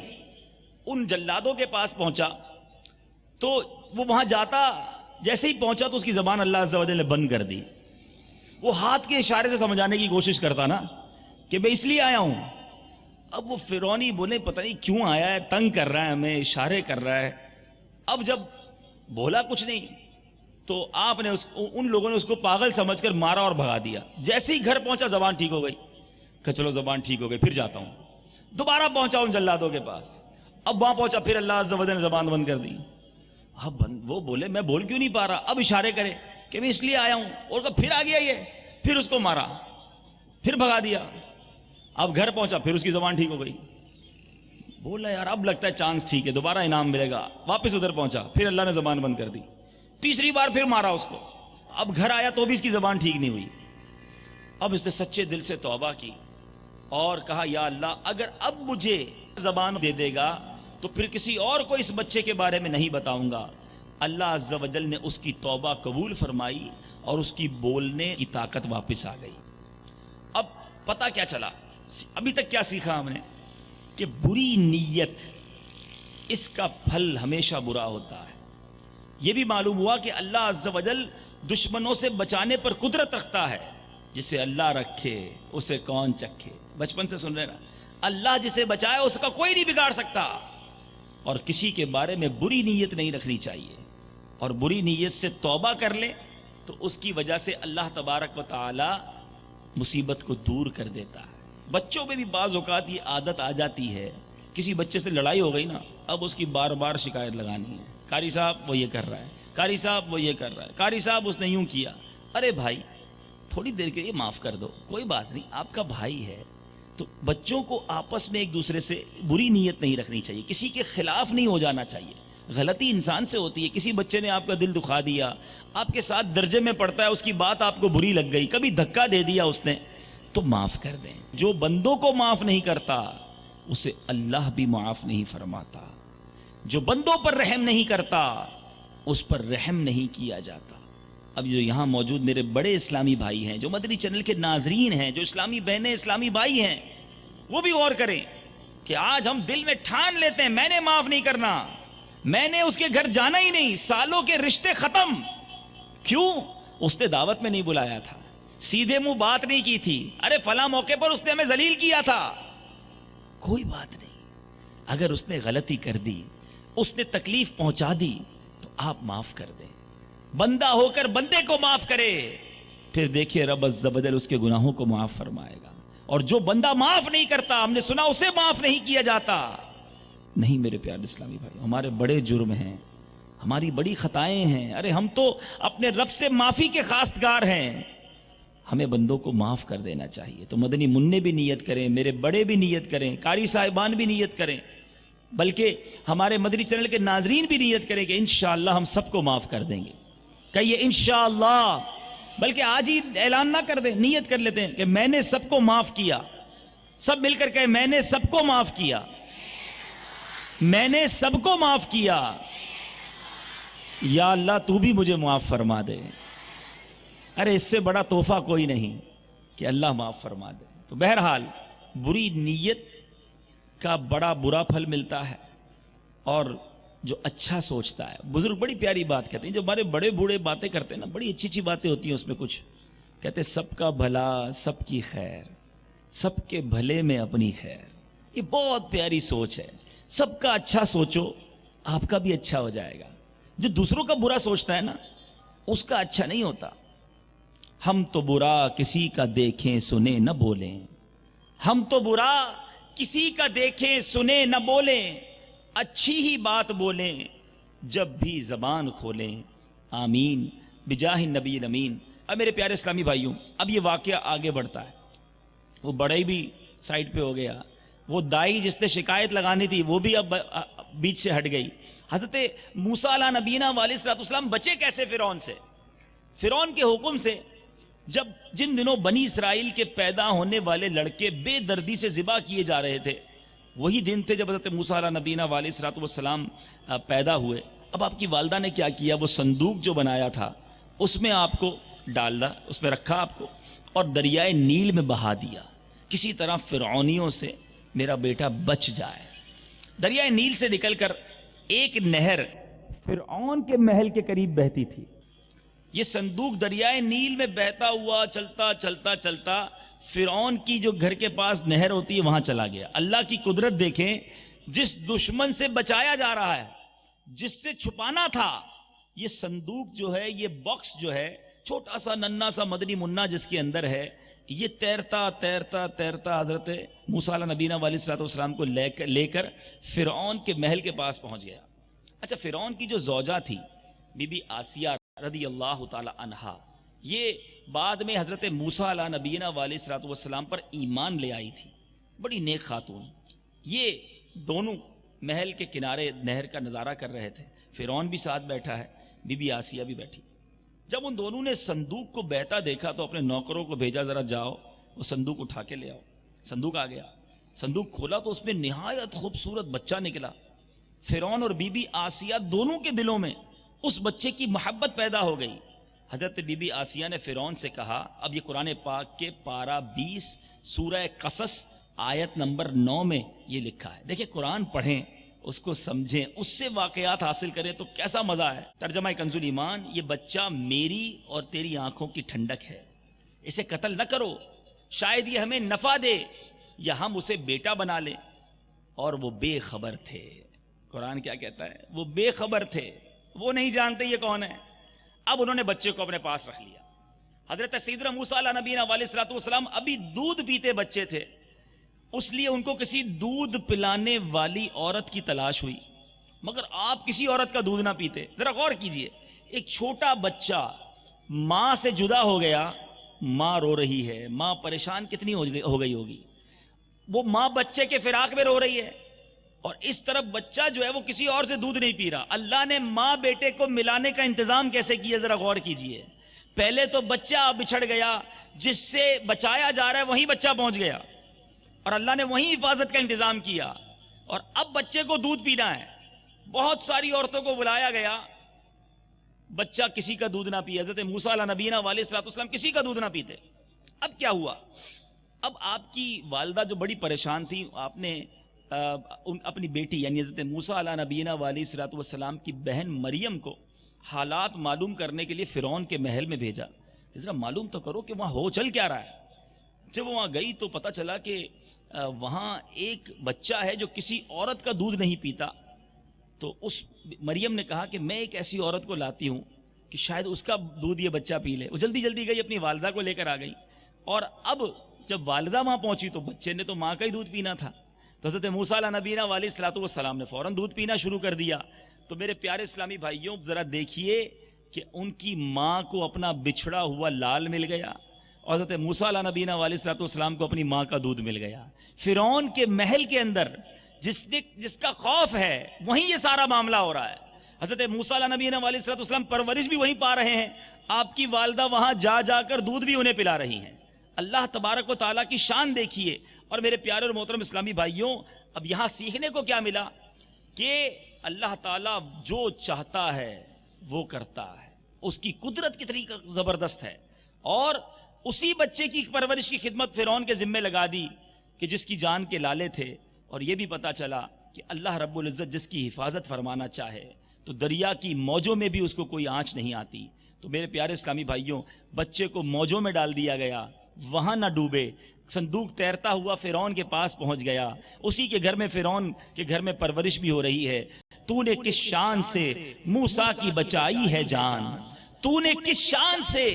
ان جلادوں کے پاس پہنچا تو وہ وہاں جاتا، جیسے ہی پہنچا تو اس کی زبان اللہ عز و جل نے بند کر دی. وہ ہاتھ کے اشارے سے سمجھانے کی کوشش کرتا نا کہ میں اس لیے آیا ہوں. اب وہ فرعونی بولے پتہ نہیں کیوں آیا ہے، تنگ کر رہا ہے ہمیں، اشارے کر رہا ہے. اب جب بولا کچھ نہیں تو آپ نے ان لوگوں نے اس کو پاگل سمجھ کر مارا اور بھگا دیا. جیسے ہی گھر پہنچا زبان ٹھیک ہو گئی کہ چلو زبان ٹھیک ہو گئی، پھر جاتا ہوں. دوبارہ پہنچا ان جلادوں کے پاس، اب وہاں پہنچا، پھر اللہ عز و جل نے زبان بند کر دی. اب وہ بولے میں بول کیوں نہیں پا رہا، اب اشارے کرے کہ میں اس لیے آیا ہوں، اور پھر آ گیا یہ، پھر اس کو مارا، پھر بھگا دیا. اب گھر پہنچا، پھر اس کی زبان ٹھیک ہو گئی. بولا یار اب لگتا ہے چانس ٹھیک ہے، دوبارہ انعام ملے گا. واپس ادھر پہنچا، پھر اللہ نے زبان بند کر دی. تیسری بار پھر مارا اس کو. اب گھر آیا تو بھی اس کی زبان ٹھیک نہیں ہوئی. اب اس نے سچے دل سے توبہ کی اور کہا یا اللہ اگر اب مجھے زبان دے دے گا تو پھر کسی اور کو اس بچے کے بارے میں نہیں بتاؤں گا. اللہ عز و جل نے اس کی توبہ قبول فرمائی اور اس کی بولنے کی طاقت واپس آ گئی. اب پتہ کیا چلا، ابھی تک کیا سیکھا ہم نے کہ بری نیت اس کا پھل ہمیشہ برا ہوتا ہے. یہ بھی معلوم ہوا کہ اللہ عز و جل دشمنوں سے بچانے پر قدرت رکھتا ہے. جسے اللہ رکھے اسے کون چکھے. بچپن سے سن رہے نا، اللہ جسے بچائے اس کا کوئی نہیں بگاڑ سکتا. اور کسی کے بارے میں بری نیت نہیں رکھنی چاہیے، اور بری نیت سے توبہ کر لے تو اس کی وجہ سے اللہ تبارک و تعالی مصیبت کو دور کر دیتا ہے. بچوں میں بھی بعض اوقات یہ عادت آ جاتی ہے، کسی بچے سے لڑائی ہو گئی نا، اب اس کی بار بار شکایت لگانی ہے. قاری صاحب وہ یہ کر رہا ہے، قاری صاحب وہ یہ کر رہا ہے، قاری صاحب اس نے یوں کیا. ارے بھائی تھوڑی دیر کے لیے معاف کر دو، کوئی بات نہیں، آپ کا بھائی ہے تو بچوں کو آپس میں ایک دوسرے سے بری نیت نہیں رکھنی چاہیے، کسی کے خلاف نہیں ہو جانا چاہیے. غلطی انسان سے ہوتی ہے، کسی بچے نے آپ کا دل دکھا دیا، آپ کے ساتھ درجے میں پڑھتا ہے، اس کی بات آپ کو بری لگ گئی، کبھی دھکا دے دیا اس نے، تو معاف کر دیں. جو بندوں کو معاف نہیں کرتا اسے اللہ بھی معاف نہیں فرماتا. جو بندوں پر رحم نہیں کرتا اس پر رحم نہیں کیا جاتا. اب جو یہاں موجود میرے بڑے اسلامی بھائی ہیں، جو مدنی چینل کے ناظرین ہیں، جو اسلامی بہنیں، اسلامی بھائی ہیں، وہ بھی غور کریں کہ آج ہم دل میں ٹھان لیتے ہیں میں نے معاف نہیں کرنا، میں نے اس کے گھر جانا ہی نہیں، سالوں کے رشتے ختم. کیوں؟ اس نے دعوت میں نہیں بلایا تھا، سیدھے منہ بات نہیں کی تھی، ارے فلاں موقع پر اس نے ہمیں ذلیل کیا تھا. کوئی بات نہیں، اگر اس نے غلطی کر دی، اس نے تکلیف پہنچا دی، تو آپ معاف کر دیں. بندہ ہو کر بندے کو معاف کرے، پھر دیکھیے رب عز و جل اس کے گناہوں کو معاف فرمائے گا. اور جو بندہ معاف نہیں کرتا، ہم نے سنا اسے معاف نہیں کیا جاتا. نہیں میرے پیارے اسلامی بھائی، ہمارے بڑے جرم ہیں، ہماری بڑی خطائیں ہیں. ارے ہم تو اپنے رب سے معافی کے خواستگار ہیں، ہمیں بندوں کو معاف کر دینا چاہیے. تو مدنی منع بھی نیت کریں، میرے بڑے بھی نیت کریں، قاری صاحبان بھی نیت کریں، بلکہ ہمارے مدنی چینل کے ناظرین بھی نیت کریں کہ انشاءاللہ ہم سب کو معاف کر دیں گے. کہیے انشاءاللہ، بلکہ آج ہی اعلان نہ کر دیں، نیت کر لیتے ہیں کہ میں نے سب کو معاف کیا. سب مل کر کہیں میں نے سب کو معاف کیا، میں نے سب کو معاف کیا، یا اللہ تو بھی مجھے معاف فرما دے. ارے اس سے بڑا تحفہ کوئی نہیں کہ اللہ معاف فرما دے. تو بہرحال بری نیت کا بڑا برا پھل ملتا ہے، اور جو اچھا سوچتا ہے، بزرگ بڑی پیاری بات کہتے ہیں، جو ہمارے بڑے بوڑھے باتیں کرتے ہیں نا، بڑی اچھی اچھی باتیں ہوتی ہیں اس میں. کچھ کہتے ہیں سب کا بھلا سب کی خیر، سب کے بھلے میں اپنی خیر. یہ بہت پیاری سوچ ہے. سب کا اچھا سوچو، آپ کا بھی اچھا ہو جائے گا. جو دوسروں کا برا سوچتا ہے نا، اس کا اچھا نہیں ہوتا. ہم تو برا کسی کا دیکھیں سنیں نہ بولیں، ہم تو برا کسی کا دیکھیں سنیں نہ بولیں، اچھی ہی بات بولیں جب بھی زبان کھولیں. آمین بجاہ النبی الامین. اب میرے پیارے اسلامی بھائیوں، اب یہ واقعہ آگے بڑھتا ہے. وہ بڑے بھی سائڈ پہ ہو گیا، وہ دائی جس نے شکایت لگانی تھی وہ بھی اب بیچ سے ہٹ گئی. حضرت موسیٰ علیہ نبینا علیہ الصلوۃ والسلام بچے کیسے فرعون سے؟ فرعون کے حکم سے جب جن دنوں بنی اسرائیل کے پیدا ہونے والے لڑکے بے دردی سے ذبح کیے جا رہے تھے، وہی دن تھے جب حضرت موسیٰ علیہ نبینا علیہ الصلوۃ والسلام پیدا ہوئے. اب آپ کی والدہ نے کیا کیا؟ وہ صندوق جو بنایا تھا اس میں آپ کو ڈالا، اس میں رکھا آپ کو، اور دریائے نیل میں بہا دیا. کسی طرح فرعونیوں سے میرا بیٹا بچ جائے. دریائے نیل سے نکل کر ایک نہر فرعون کے محل کے قریب بہتی تھی. یہ صندوق دریائے نیل میں بہتا ہوا چلتا چلتا چلتا فرعون کی جو گھر کے پاس نہر ہوتی ہے وہاں چلا گیا. اللہ کی قدرت دیکھیں، جس دشمن سے بچایا جا رہا ہے، جس سے چھپانا تھا، یہ صندوق جو ہے، یہ باکس جو ہے، چھوٹا سا ننا سا مدنی منا جس کے اندر ہے، یہ تیرتا تیرتا تیرتا حضرت موسیٰ علیہ نبینا علیہ الصلوۃ والسلام کو لے کر فرعون کے محل کے پاس پہنچ گیا. اچھا، فرعون کی جو زوجہ تھی بی بی آسیہ رضی اللہ تعالی عنہا، یہ بعد میں حضرت موسیٰ علیہ نبینا علیہ الصلوۃ والسلام پر ایمان لے آئی تھی. بڑی نیک خاتون. یہ دونوں محل کے کنارے نہر کا نظارہ کر رہے تھے. فرعون بھی ساتھ بیٹھا ہے، بی بی آسیہ بھی بیٹھی. جب ان دونوں نے صندوق کو بہتا دیکھا تو اپنے نوکروں کو بھیجا، ذرا جاؤ وہ صندوق اٹھا کے لے آؤ. صندوق آ گیا. صندوق کھولا تو اس میں نہایت خوبصورت بچہ نکلا. فرعون اور بی بی آسیہ دونوں کے دلوں میں اس بچے کی محبت پیدا ہو گئی. حضرت بی بی آسیہ نے فرعون سے کہا، اب یہ قرآن پاک کے پارہ 20 سورہ قصص آیت نمبر 9 میں یہ لکھا ہے. دیکھیں، قرآن پڑھیں، اس کو سمجھیں، اس سے واقعات حاصل کریں تو کیسا مزہ ہے. ترجمہ کنز ایمان: یہ بچہ میری اور تیری آنکھوں کی ٹھنڈک ہے، اسے قتل نہ کرو، شاید یہ ہمیں نفع دے یا ہم اسے بیٹا بنا لیں. اور وہ بے خبر تھے. قرآن کیا کہتا ہے؟ وہ بے خبر تھے، وہ نہیں جانتے یہ کون ہے. اب انہوں نے بچے کو اپنے پاس رکھ لیا. حضرت سیدنا موسیٰ علیہ نبینا علیہ الصلوۃ والسلام ابھی دودھ پیتے بچے تھے، اس لیے ان کو کسی دودھ پلانے والی عورت کی تلاش ہوئی. مگر آپ کسی عورت کا دودھ نہ پیتے. ذرا غور کیجئے، ایک چھوٹا بچہ ماں سے جدا ہو گیا، ماں رو رہی ہے، ماں پریشان کتنی ہو گئی ہوگی. وہ ماں بچے کے فراق میں رو رہی ہے اور اس طرف بچہ جو ہے وہ کسی اور سے دودھ نہیں پی رہا. اللہ نے ماں بیٹے کو ملانے کا انتظام کیسے کیا ذرا غور کیجئے. پہلے تو بچہ بچھڑ گیا, جس سے بچایا جا رہا ہے وہیں بچہ پہنچ گیا اور اللہ نے وہیں حفاظت کا انتظام کیا, اور اب بچے کو دودھ پینا ہے. بہت ساری عورتوں کو بلایا گیا, بچہ کسی کا دودھ نہ پیا. حضرت موسیٰ علیہ نبینا علیہ الصلوۃ والسلام کسی کا دودھ نہ پیتے. اب کیا ہوا؟ اب آپ کی والدہ جو بڑی پریشان تھی, آپ نے اپنی بیٹی یعنی حضرت موسیٰ علیہ نبینا علیہ الصلوۃ والسلام کی بہن مریم کو حالات معلوم کرنے کے لیے فرعون کے محل میں بھیجا. ذرا معلوم تو کرو کہ وہاں ہو چل کیا رہا ہے. جب وہ وہاں گئی تو پتہ چلا کہ وہاں ایک بچہ ہے جو کسی عورت کا دودھ نہیں پیتا. تو اس مریم نے کہا کہ میں ایک ایسی عورت کو لاتی ہوں کہ شاید اس کا دودھ یہ بچہ پی لے. وہ جلدی جلدی گئی, اپنی والدہ کو لے کر آ گئی, اور اب جب والدہ وہاں پہنچی تو بچے نے تو ماں کا ہی دودھ پینا تھا. تو حضرت موسیٰ علیہ نبینا علیہ الصلوۃ والسلام نے فوراً دودھ پینا شروع کر دیا. تو میرے پیارے اسلامی بھائیوں ذرا دیکھیے کہ ان کی ماں کو اپنا بچھڑا ہوا لال مل گیا اور حضرت موسیٰ علیہ نبینا علیہ الصلوۃ والسلام کو اپنی ماں کا دودھ مل گیا. فرعون کے محل کے اندر جس کا خوف ہے وہیں یہ سارا معاملہ ہو رہا ہے. حضرت موسیٰ علیہ نبینا علیہ الصلوۃ والسلام پرورش بھی وہیں پا رہے ہیں, آپ کی والدہ وہاں جا جا کر دودھ بھی انہیں پلا رہی ہیں. اللہ تبارک و تعالیٰ کی شان دیکھیے. اور میرے پیارے اور محترم اسلامی بھائیوں, اب یہاں سیکھنے کو کیا ملا کہ اللہ تعالیٰ جو چاہتا ہے وہ کرتا ہے. اس کی قدرت کتنی زبردست ہے. اور اسی بچے کی پرورش کی خدمت فرعون کے ذمے لگا دی کہ جس کی جان کے لالے تھے. اور یہ بھی پتا چلا کہ اللہ رب العزت جس کی حفاظت فرمانا چاہے تو دریا کی موجوں میں بھی اس کو کوئی آنچ نہیں آتی. تو میرے پیارے اسلامی بھائیوں, بچے کو موجوں میں ڈال دیا گیا, وہاں نہ ڈوبے. صندوق تیرتا ہوا فرعون کے پاس پہنچ گیا. اسی کے گھر میں فرعون کے گھر میں پرورش بھی ہو رہی ہے. تو نے کس شان سے موسیٰ کی بچائی ہے جان, تو نے کس شان سے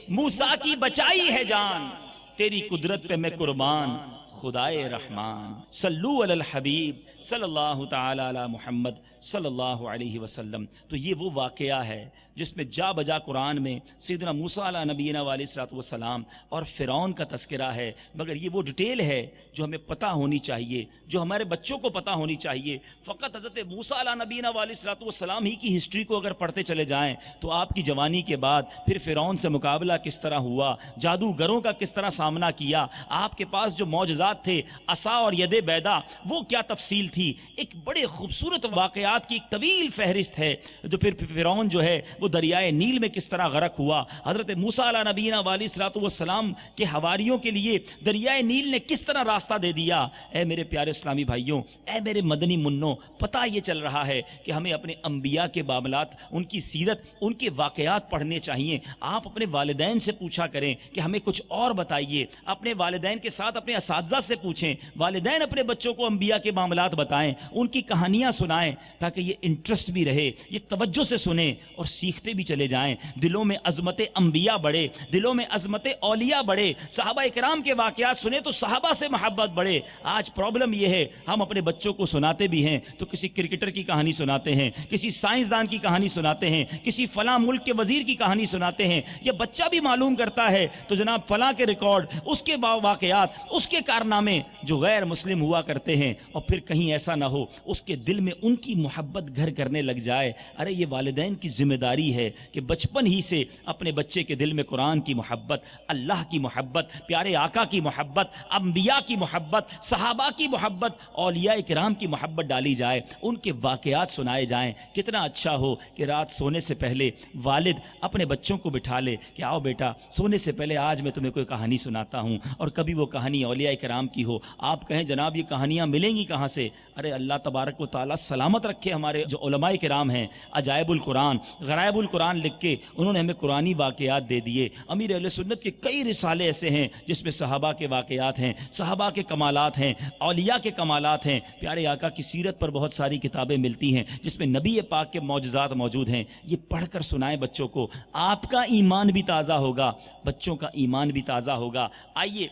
موسیٰ کی بچائی ہے جان, تیری قدرت پہ میں قربان خدائے رحمان. صلو علی الحبیب صلی اللہ تعالی علی محمد صلی اللہ علیہ وسلم. تو یہ وہ واقعہ ہے جس میں جا بجا قرآن میں سیدنا موسیٰ علیہ نبینا علیہ الصلوۃ والسلام اور فرعون کا تذکرہ ہے. مگر یہ وہ ڈیٹیل ہے جو ہمیں پتہ ہونی چاہیے, جو ہمارے بچوں کو پتہ ہونی چاہیے. فقط حضرت موسیٰ علیہ نبینا علیہ الصلوۃ والسلام ہی کی ہسٹری کو اگر پڑھتے چلے جائیں تو آپ کی جوانی کے بعد پھر فرعون سے مقابلہ کس طرح ہوا, جادوگروں کا کس طرح سامنا کیا, آپ کے پاس جو معجزات تھے عصا اور ید بیدا وہ کیا تفصیل تھی. ایک بڑے خوبصورت واقعات کی ایک طویل فہرست ہے. جو پھر فرعون جو ہے وہ دریائے نیل میں کس طرح غرق ہوا, حضرت موسیٰ علیہ نبینا علیہ الصلوۃ والسلام کے حواریوں کے لیے دریائے نیل نے کس طرح راستہ دے دیا. اے میرے پیارے اسلامی بھائیوں, اے میرے مدنی منوں, پتہ یہ چل رہا ہے کہ ہمیں اپنے انبیاء کے معاملات, ان کی سیرت, ان کے واقعات پڑھنے چاہیے. آپ اپنے والدین سے پوچھا کریں کہ ہمیں کچھ اور بتائیے. اپنے والدین کے ساتھ اپنے اساتذہ سے پوچھیں, والدین اپنے بچوں کو انبیاء کے معاملات بتائیں, ان کی کہانیاں سنائیں تاکہ یہ انٹرسٹ بھی رہے, یہ توجہ سے سنیں اور سیکھتے بھی چلے جائیں. دلوں میں عظمت انبیاء بڑھے, دلوں میں عظمت اولیاء بڑھے, صحابہ کرام کے واقعات سنیں تو صحابہ سے محبت بڑھے. آج پرابلم یہ ہے ہم اپنے بچوں کو سناتے بھی ہیں تو کسی کرکٹر کی کہانی سناتے ہیں, کسی سائنسدان کی کہانی سناتے ہیں, کسی فلاں ملک کے وزیر کی کہانی سناتے ہیں. یہ بچہ بھی معلوم کرتا ہے تو جناب فلاں کے ریکارڈ, اس کے واقعات, اس کے کارنامے جو غیر مسلم ہوا کرتے ہیں, اور پھر کہیں ایسا نہ ہو اس کے دل میں ان کی محبت گھر کرنے لگ جائے. ارے یہ والدین کی ذمہ داری ہے کہ بچپن ہی سے اپنے بچے کے دل میں قرآن کی محبت, اللہ کی محبت, پیارے آقا کی محبت, انبیاء کی محبت, صحابہ کی محبت, اولیاء کرام کی محبت ڈالی جائے, ان کے واقعات سنائے جائیں. کتنا اچھا ہو کہ رات سونے سے پہلے والد اپنے بچوں کو بٹھا لے کہ آؤ بیٹا سونے سے پہلے آج میں تمہیں کوئی کہانی سناتا ہوں, اور کبھی وہ کہانی اولیاء کرام کی ہو. آپ کہیں جناب یہ کہانیاں ملیں گی کہاں سے؟ ارے اللہ تبارک و تعالیٰ سلامت رکھے ہمارے جو علماء کرام ہیں, عجائب القرآن, غرائب القرآن لکھ کے انہوں نے ہمیں قرآنی واقعات دے دیے. امیر اہل سنت کے کئی رسالے ایسے ہیں جس میں صحابہ کے واقعات ہیں, صحابہ کے کمالات ہیں, اولیاء کے کمالات ہیں. پیارے آقا کی سیرت پر بہت ساری کتابیں ملتی ہیں جس میں نبی پاک کے معجزات موجود ہیں. یہ پڑھ کر سنائیں بچوں کو, آپ کا ایمان بھی تازہ ہوگا, بچوں کا ایمان بھی تازہ ہوگا. آئیے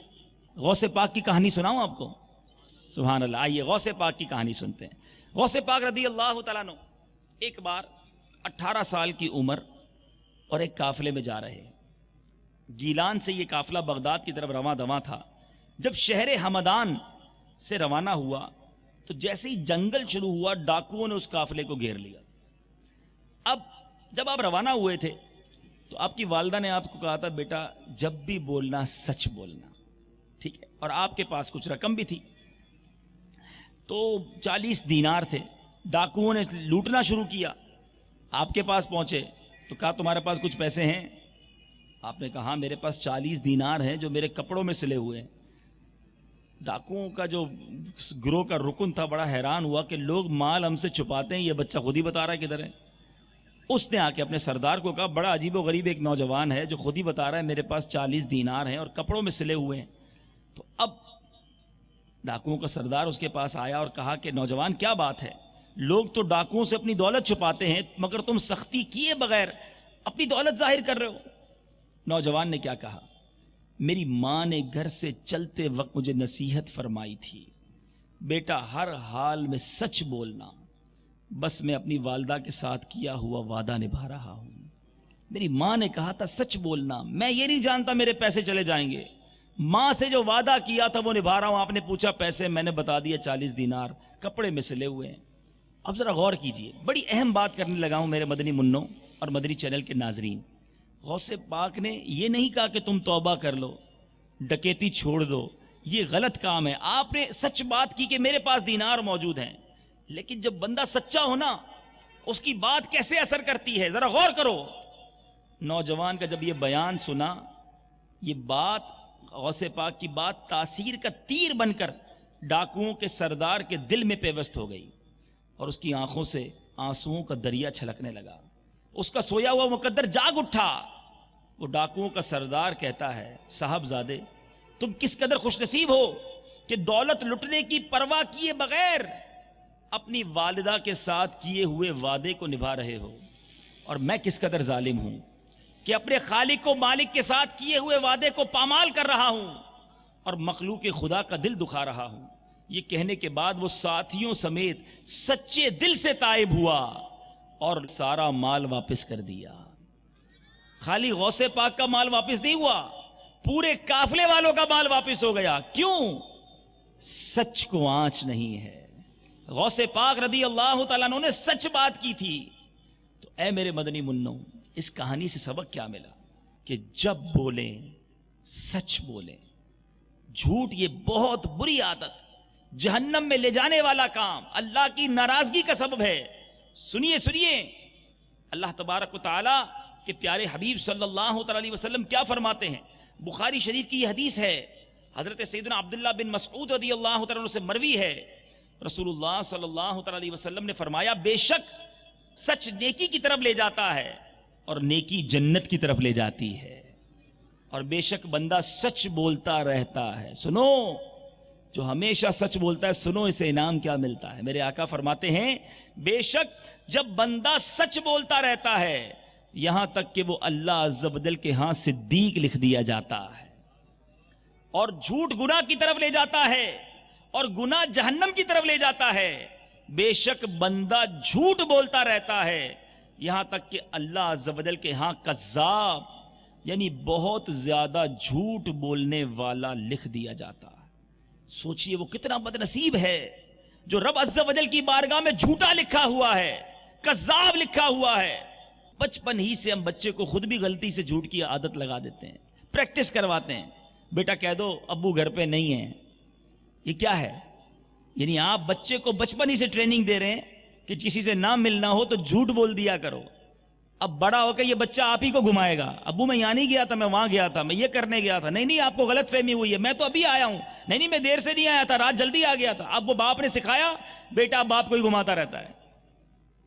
غوث پاک کی کہانی سناؤں آپ کو. سبحان اللہ. آئیے غوث پاک کی کہانی سنتے ہیں. غوث پاک رضی اللہ تعالیٰ عنہ ایک بار 18 سال کی عمر اور ایک قافلے میں جا رہے. گیلان سے یہ قافلہ بغداد کی طرف رواں دواں تھا. جب شہر ہمدان سے روانہ ہوا تو جیسے ہی جنگل شروع ہوا ڈاکوؤں نے اس قافلے کو گھیر لیا. اب جب آپ روانہ ہوئے تھے تو آپ کی والدہ نے آپ کو کہا تھا بیٹا جب بھی بولنا سچ بولنا, ٹھیک ہے, اور آپ کے پاس کچھ رقم بھی تھی. تو 40 دینار تھے. ڈاکوؤں نے لوٹنا شروع کیا, آپ کے پاس پہنچے تو کہا تمہارے پاس کچھ پیسے ہیں؟ آپ نے کہا ہاں میرے پاس 40 دینار ہیں جو میرے کپڑوں میں سلے ہوئے ہیں. ڈاکوؤں کا جو گروہ کا رکن تھا بڑا حیران ہوا کہ لوگ مال ہم سے چھپاتے ہیں, یہ بچہ خود ہی بتا رہا ہے کدھر ہے. اس نے آ کے اپنے سردار کو کہا بڑا عجیب و غریب ایک نوجوان ہے جو خود ہی بتا رہا ہے میرے پاس 40 دینار ہیں اور کپڑوں میں سلے ہوئے ہیں. تو اب ڈاکوؤں کا سردار اس کے پاس آیا اور کہا کہ نوجوان کیا بات ہے, لوگ تو ڈاکوؤں سے اپنی دولت چھپاتے ہیں مگر تم سختی کیے بغیر اپنی دولت ظاہر کر رہے ہو. نوجوان نے کیا کہا, میری ماں نے گھر سے چلتے وقت مجھے نصیحت فرمائی تھی بیٹا ہر حال میں سچ بولنا, بس میں اپنی والدہ کے ساتھ کیا ہوا وعدہ نبھا رہا ہوں. میری ماں نے کہا تھا سچ بولنا, میں یہ نہیں جانتا میرے پیسے چلے جائیں گے, ماں سے جو وعدہ کیا تھا وہ نبھا رہا ہوں. آپ نے پوچھا پیسے, میں نے بتا دیا 40 دینار کپڑے میں سلے ہوئے ہیں. اب ذرا غور کیجئے, بڑی اہم بات کرنے لگا ہوں میرے مدنی منوں اور مدنی چینل کے ناظرین. غوث پاک نے یہ نہیں کہا کہ تم توبہ کر لو, ڈکیتی چھوڑ دو, یہ غلط کام ہے. آپ نے سچ بات کی کہ میرے پاس دینار موجود ہیں, لیکن جب بندہ سچا ہونا اس کی بات کیسے اثر کرتی ہے ذرا غور کرو. نوجوان کا جب یہ بیان سنا, یہ بات غوث پاک کی بات تاثیر کا تیر بن کر ڈاکوؤں کے سردار کے دل میں پیوست ہو گئی اور اس کی آنکھوں سے آنسوؤں کا دریا چھلکنے لگا. اس کا سویا ہوا مقدر جاگ اٹھا. وہ ڈاکوؤں کا سردار کہتا ہے صاحب زادے تم کس قدر خوش نصیب ہو کہ دولت لٹنے کی پرواہ کیے بغیر اپنی والدہ کے ساتھ کیے ہوئے وعدے کو نبھا رہے ہو, اور میں کس قدر ظالم ہوں کہ اپنے خالق و مالک کے ساتھ کیے ہوئے وعدے کو پامال کر رہا ہوں اور مخلوق خدا کا دل دکھا رہا ہوں. یہ کہنے کے بعد وہ ساتھیوں سمیت سچے دل سے تائب ہوا اور سارا مال واپس کر دیا. خالی غوث پاک کا مال واپس نہیں ہوا, پورے قافلے والوں کا مال واپس ہو گیا. کیوں؟ سچ کو آنچ نہیں ہے. غوث پاک رضی اللہ تعالیٰ عنہ نے سچ بات کی تھی. تو اے میرے مدنی منوں, اس کہانی سے سبق کیا ملا کہ جب بولیں سچ بولیں. جھوٹ یہ بہت بری عادت, جہنم میں لے جانے والا کام, اللہ کی ناراضگی کا سبب ہے. سنیے سنیے اللہ تبارک و تعالی کے پیارے حبیب صلی اللہ تعالی علیہ وسلم کیا فرماتے ہیں. بخاری شریف کی یہ حدیث ہے, حضرت سیدنا عبداللہ بن مسعود رضی اللہ تعالی عنہ سے مروی ہے. رسول اللہ صلی اللہ تعالی علیہ وسلم نے فرمایا بے شک سچ نیکی کی طرف لے جاتا ہے اور نیکی جنت کی طرف لے جاتی ہے, اور بے شک بندہ سچ بولتا رہتا ہے. سنو, جو ہمیشہ سچ بولتا ہے سنو اسے انعام کیا ملتا ہے. میرے آقا فرماتے ہیں بے شک جب بندہ سچ بولتا رہتا ہے یہاں تک کہ وہ اللہ عز و جل کے ہاں صدیق لکھ دیا جاتا ہے, اور جھوٹ گناہ کی طرف لے جاتا ہے اور گناہ جہنم کی طرف لے جاتا ہے. بے شک بندہ جھوٹ بولتا رہتا ہے یہاں تک کہ اللہ عز و جل کے ہاں کذاب یعنی بہت زیادہ جھوٹ بولنے والا لکھ دیا جاتا ہے. سوچئے وہ کتنا بدنصیب ہے جو رب عز و جل کی بارگاہ میں جھوٹا لکھا ہوا ہے, کذاب لکھا ہوا ہے. بچپن ہی سے ہم بچے کو خود بھی غلطی سے جھوٹ کی عادت لگا دیتے ہیں, پریکٹس کرواتے ہیں. بیٹا کہہ دو ابو گھر پہ نہیں ہیں. یہ کیا ہے؟ یعنی آپ بچے کو بچپن ہی سے ٹریننگ دے رہے ہیں کہ کسی سے نہ ملنا ہو تو جھوٹ بول دیا کرو. اب بڑا ہو کے یہ بچہ آپ ہی کو گھمائے گا, ابو میں یہاں نہیں گیا تھا, میں وہاں گیا تھا, میں یہ کرنے گیا تھا. نہیں نہیں آپ کو غلط فہمی ہوئی ہے, میں تو ابھی آیا ہوں. نہیں نہیں میں دیر سے نہیں آیا تھا, رات جلدی آ گیا تھا. اب وہ باپ نے سکھایا, بیٹا باپ کو ہی گھماتا رہتا ہے.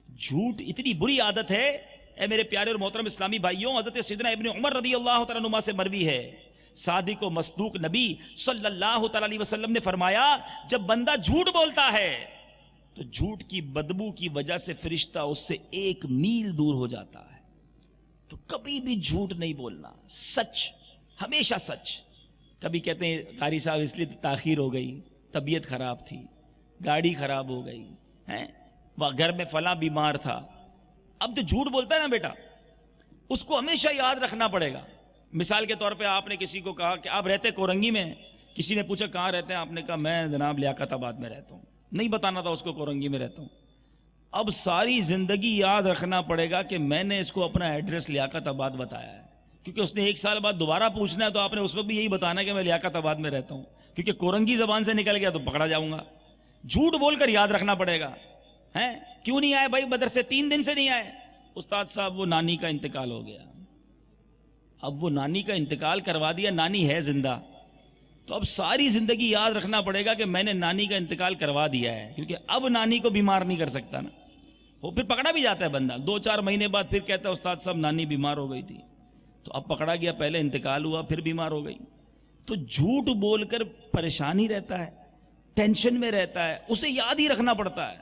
جھوٹ اتنی بری عادت ہے. اے میرے پیارے اور محترم اسلامی بھائیوں, حضرت سیدنا ابن عمر رضی اللہ تعالیٰ عنہ سے مروی ہے, صادق و مصدوق نبی صلی اللہ تعالی علیہ وسلم نے فرمایا جب بندہ جھوٹ بولتا ہے تو جھوٹ کی بدبو کی وجہ سے فرشتہ اس سے 1 میل دور ہو جاتا ہے. تو کبھی بھی جھوٹ نہیں بولنا, سچ, ہمیشہ سچ. کبھی کہتے ہیں قاری صاحب اس لیے تاخیر ہو گئی, طبیعت خراب تھی, گاڑی خراب ہو گئی ہے, گھر میں فلاں بیمار تھا. اب جو جھوٹ بولتا ہے نا بیٹا, اس کو ہمیشہ یاد رکھنا پڑے گا. مثال کے طور پہ آپ نے کسی کو کہا کہ آپ رہتے کورنگی میں, کسی نے پوچھا کہاں رہتے ہیں، آپ نے کہا میں جناب لیاقت آباد میں رہتا ہوں، نہیں بتانا تھا اس کو کورنگی میں رہتا ہوں. اب ساری زندگی یاد رکھنا پڑے گا کہ میں نے اس کو اپنا ایڈریس لیاقت آباد بتایا ہے، کیونکہ اس نے 1 سال بعد دوبارہ پوچھنا ہے تو آپ نے اس وقت بھی یہی بتانا ہے کہ میں لیاقت آباد میں رہتا ہوں، کیونکہ کورنگی زبان سے نکل گیا تو پکڑا جاؤں گا. جھوٹ بول کر یاد رکھنا پڑے گا. ہیں کیوں نہیں آئے بھائی مدرسے، 3 دن سے نہیں آئے. استاد صاحب وہ نانی کا انتقال ہو گیا. اب وہ نانی کا انتقال کروا دیا، نانی ہے زندہ، تو اب ساری زندگی یاد رکھنا پڑے گا کہ میں نے نانی کا انتقال کروا دیا ہے، کیونکہ اب نانی کو بیمار نہیں کر سکتا نا. وہ پھر پکڑا بھی جاتا ہے بندہ، 2-4 مہینے بعد پھر کہتا ہے استاد صاحب نانی بیمار ہو گئی تھی. تو اب پکڑا گیا، پہلے انتقال ہوا پھر بیمار ہو گئی. تو جھوٹ بول کر پریشان ہی رہتا ہے، ٹینشن میں رہتا ہے، اسے یاد ہی رکھنا پڑتا ہے.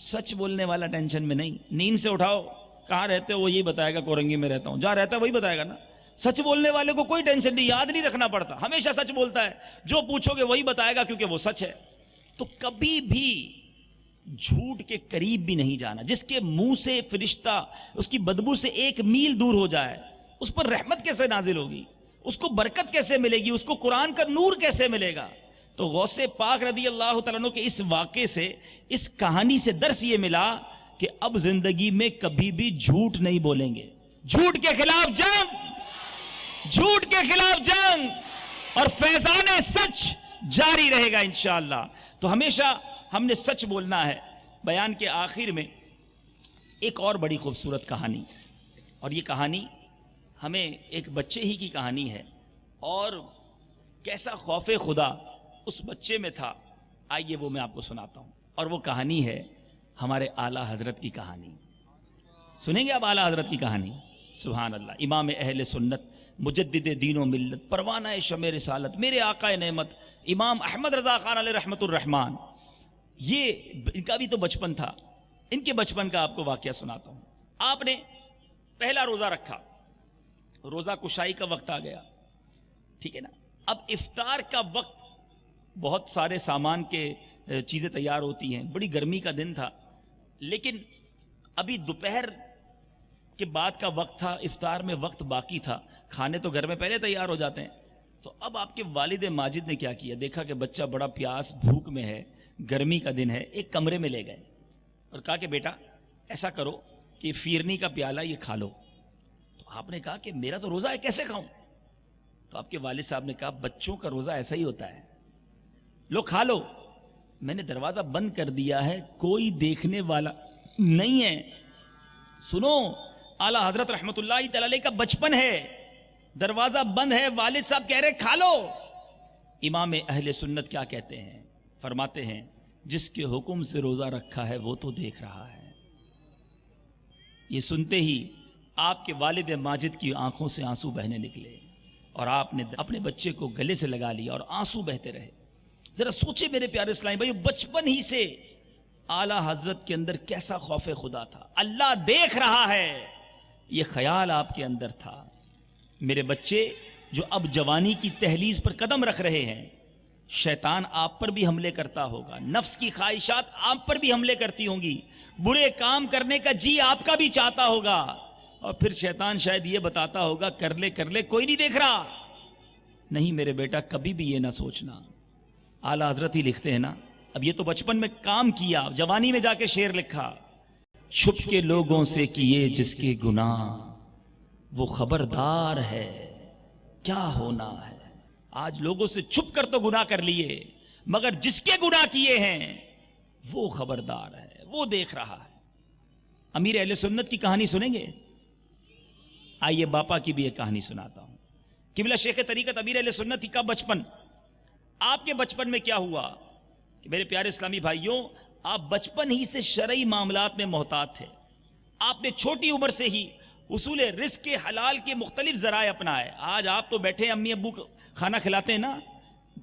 سچ بولنے والا ٹینشن میں نہیں. نیند سے اٹھاؤ، کہاں رہتے ہو، وہ یہی بتائے گا کورنگی میں رہتا ہوں. جہاں رہتا ہے وہی بتائے گا نا. سچ بولنے والے کو کوئی ٹینشن نہیں، یاد نہیں رکھنا پڑتا، ہمیشہ سچ بولتا ہے. جو پوچھو گے وہی بتائے گا کیونکہ وہ سچ ہے. تو کبھی بھی جھوٹ کے قریب بھی نہیں جانا. جس کے منہ سے فرشتہ اس کی بدبو سے 1 میل دور ہو جائے، اس پر رحمت کیسے نازل ہوگی، اس کو برکت کیسے ملے گی، اس کو قرآن کا نور کیسے ملے گا. تو غوث پاک رضی اللہ تعالیٰ عنہ کے اس واقعے سے، اس کہانی سے درس یہ ملا کہ اب زندگی میں کبھی بھی جھوٹ نہیں بولیں گے. جھوٹ کے خلاف جنگ، جھوٹ کے خلاف جنگ، اور فیضان سچ جاری رہے گا انشاءاللہ. تو ہمیشہ ہم نے سچ بولنا ہے. بیان کے آخر میں ایک اور بڑی خوبصورت کہانی، اور یہ کہانی ہمیں ایک بچے ہی کی کہانی ہے، اور کیسا خوف خدا اس بچے میں تھا. آئیے وہ میں آپ کو سناتا ہوں. اور وہ کہانی ہے ہمارے اعلیٰ حضرت کی کہانی. سنیں گے آپ اعلیٰ حضرت کی کہانی؟ سبحان اللہ. امام اہل سنت، مجدد دین و ملت، پروانہ شمع رسالت، میرے آقا نعمت امام احمد رضا خان علیہ رحمت الرحمان. یہ ان کا بھی تو بچپن تھا. ان کے بچپن کا آپ کو واقعہ سناتا ہوں. آپ نے پہلا روزہ رکھا، روزہ کشائی کا وقت آ گیا، ٹھیک ہے نا. اب افطار کا وقت، بہت سارے سامان کے چیزیں تیار ہوتی ہیں، بڑی گرمی کا دن تھا، لیکن ابھی دوپہر کے بعد کا وقت تھا، افطار میں وقت باقی تھا. کھانے تو گھر میں پہلے تیار ہو جاتے ہیں. تو اب آپ کے والد ماجد نے کیا کیا، دیکھا کہ بچہ بڑا پیاس بھوک میں ہے، گرمی کا دن ہے، ایک کمرے میں لے گئے اور کہا کہ بیٹا ایسا کرو کہ فیرنی کا پیالہ یہ کھا لو. تو آپ نے کہا کہ میرا تو روزہ ہے، کیسے کھاؤں؟ تو آپ کے والد صاحب نے کہا بچوں کا روزہ ایسا ہی ہوتا ہے، لو کھا لو. میں نے دروازہ بند کر دیا ہے، کوئی دیکھنے والا نہیں ہے. سنو، اعلیٰ حضرت رحمت اللہ تعالی علیہ کا بچپن ہے، دروازہ بند ہے، والد صاحب کہہ رہے کھا لو. امام اہل سنت کیا کہتے ہیں؟ فرماتے ہیں جس کے حکم سے روزہ رکھا ہے وہ تو دیکھ رہا ہے. یہ سنتے ہی آپ کے والد ماجد کی آنکھوں سے آنسو بہنے نکلے، اور آپ نے اپنے بچے کو گلے سے لگا لیا اور آنسو بہتے رہے. ذرا سوچے میرے پیارے اسلامی بھائی، بچپن ہی سے اعلیٰ حضرت کے اندر کیسا خوف خدا تھا. اللہ دیکھ رہا ہے، یہ خیال آپ کے اندر تھا. میرے بچے جو اب جوانی کی تہلیز پر قدم رکھ رہے ہیں، شیطان آپ پر بھی حملے کرتا ہوگا، نفس کی خواہشات آپ پر بھی حملے کرتی ہوں گی، برے کام کرنے کا جی آپ کا بھی چاہتا ہوگا، اور پھر شیطان شاید یہ بتاتا ہوگا کر لے کوئی نہیں دیکھ رہا. نہیں میرے بیٹا، کبھی بھی یہ نہ سوچنا. اعلیٰ حضرت ہی لکھتے ہیں نا، اب یہ تو بچپن میں کام کیا، جوانی میں جا کے شعر لکھا. چھپ کے لوگوں سے کیے جس کے گناہ، وہ خبردار ہے کیا ہونا ہے. آج لوگوں سے چھپ کر تو گناہ کر لیے، مگر جس کے گناہ کیے ہیں وہ خبردار ہے، وہ دیکھ رہا ہے. امیر اہل سنت کی کہانی سنیں گے؟ آئیے باپا کی بھی ایک کہانی سناتا ہوں. قبلہ شیخ طریقت امیر اہل سنت کا بچپن. آپ کے بچپن میں کیا ہوا کہ میرے پیارے اسلامی بھائیوں، آپ بچپن ہی سے شرعی معاملات میں محتاط تھے. آپ نے چھوٹی عمر سے ہی اصول رزق کے حلال کے مختلف ذرائع اپنائے. آج آپ تو بیٹھے امی ابو کھانا کھلاتے ہیں نا،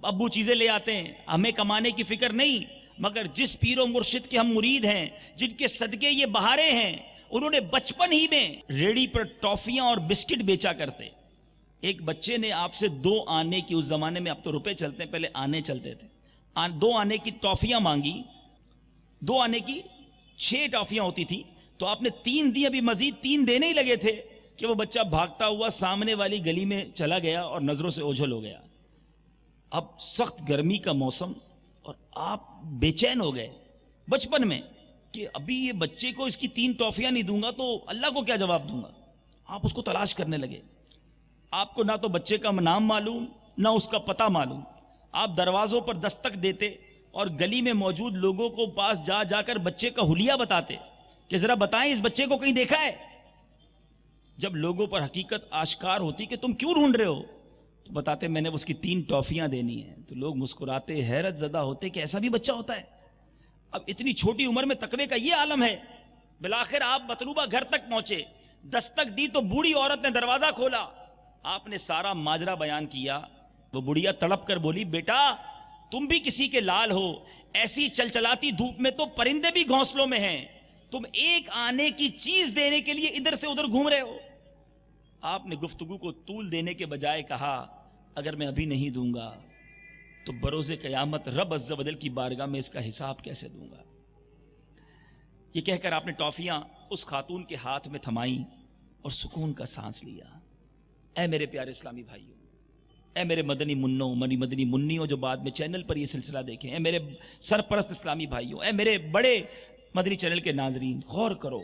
ابو چیزیں لے آتے ہیں، ہمیں کمانے کی فکر نہیں. مگر جس پیر و مرشد کے ہم مرید ہیں، جن کے صدقے یہ بہارے ہیں، انہوں نے بچپن ہی میں ریڑھی پر ٹافیاں اور بسکٹ بیچا کرتے. ایک بچے نے آپ سے 2 آنے کی، اس زمانے میں اب تو روپے چلتے ہیں، پہلے آنے چلتے تھے، 2 آنے کی ٹافیاں مانگی. 2 آنے کی 6 ٹافیاں ہوتی تھی، تو آپ نے 3 دی، ابھی مزید 3 دینے ہی لگے تھے کہ وہ بچہ بھاگتا ہوا سامنے والی گلی میں چلا گیا اور نظروں سے اوجھل ہو گیا. اب سخت گرمی کا موسم اور آپ بے چین ہو گئے بچپن میں کہ ابھی یہ بچے کو اس کی 3 ٹافیاں نہیں دوں گا تو اللہ کو کیا جواب دوں گا. آپ اس کو تلاش کرنے لگے. آپ کو نہ تو بچے کا نام معلوم نہ اس کا پتہ معلوم. آپ دروازوں پر دستک دیتے اور گلی میں موجود لوگوں کو پاس جا جا کر بچے کا حلیہ بتاتے کہ ذرا بتائیں اس بچے کو کہیں دیکھا ہے. جب لوگوں پر حقیقت آشکار ہوتی کہ تم کیوں ڈھونڈ رہے ہو تو بتاتے میں نے اس کی 3 ٹافیاں دینی ہیں. تو لوگ مسکراتے حیرت زدہ ہوتے کہ ایسا بھی بچہ ہوتا ہے. اب اتنی چھوٹی عمر میں تقوی کا یہ عالم ہے. بالآخر آپ مطلوبہ گھر تک پہنچے, دستک دی تو بوڑھی عورت نے دروازہ کھولا. آپ نے سارا ماجرا بیان کیا. وہ بڑھیا تڑپ کر بولی بیٹا تم بھی کسی کے لال ہو, ایسی چلچلاتی دھوپ میں تو پرندے بھی گھونسلوں میں ہیں, تم ایک آنے کی چیز دینے کے لیے ادھر سے ادھر گھوم رہے ہو. آپ نے گفتگو کو طول دینے کے بجائے کہا اگر میں ابھی نہیں دوں گا تو بروز قیامت رب عز و جل کی بارگاہ میں اس کا حساب کیسے دوں گا. یہ کہہ کر آپ نے ٹافیاں اس خاتون کے ہاتھ میں تھمائیں اور سکون کا سانس لیا. اے میرے پیارے اسلامی بھائیوں, اے میرے مدنی منوں مدنی منیوں جو بعد میں چینل پر یہ سلسلہ دیکھیں, اے میرے سرپرست اسلامی بھائیوں, اے میرے بڑے مدنی چینل کے ناظرین, غور کرو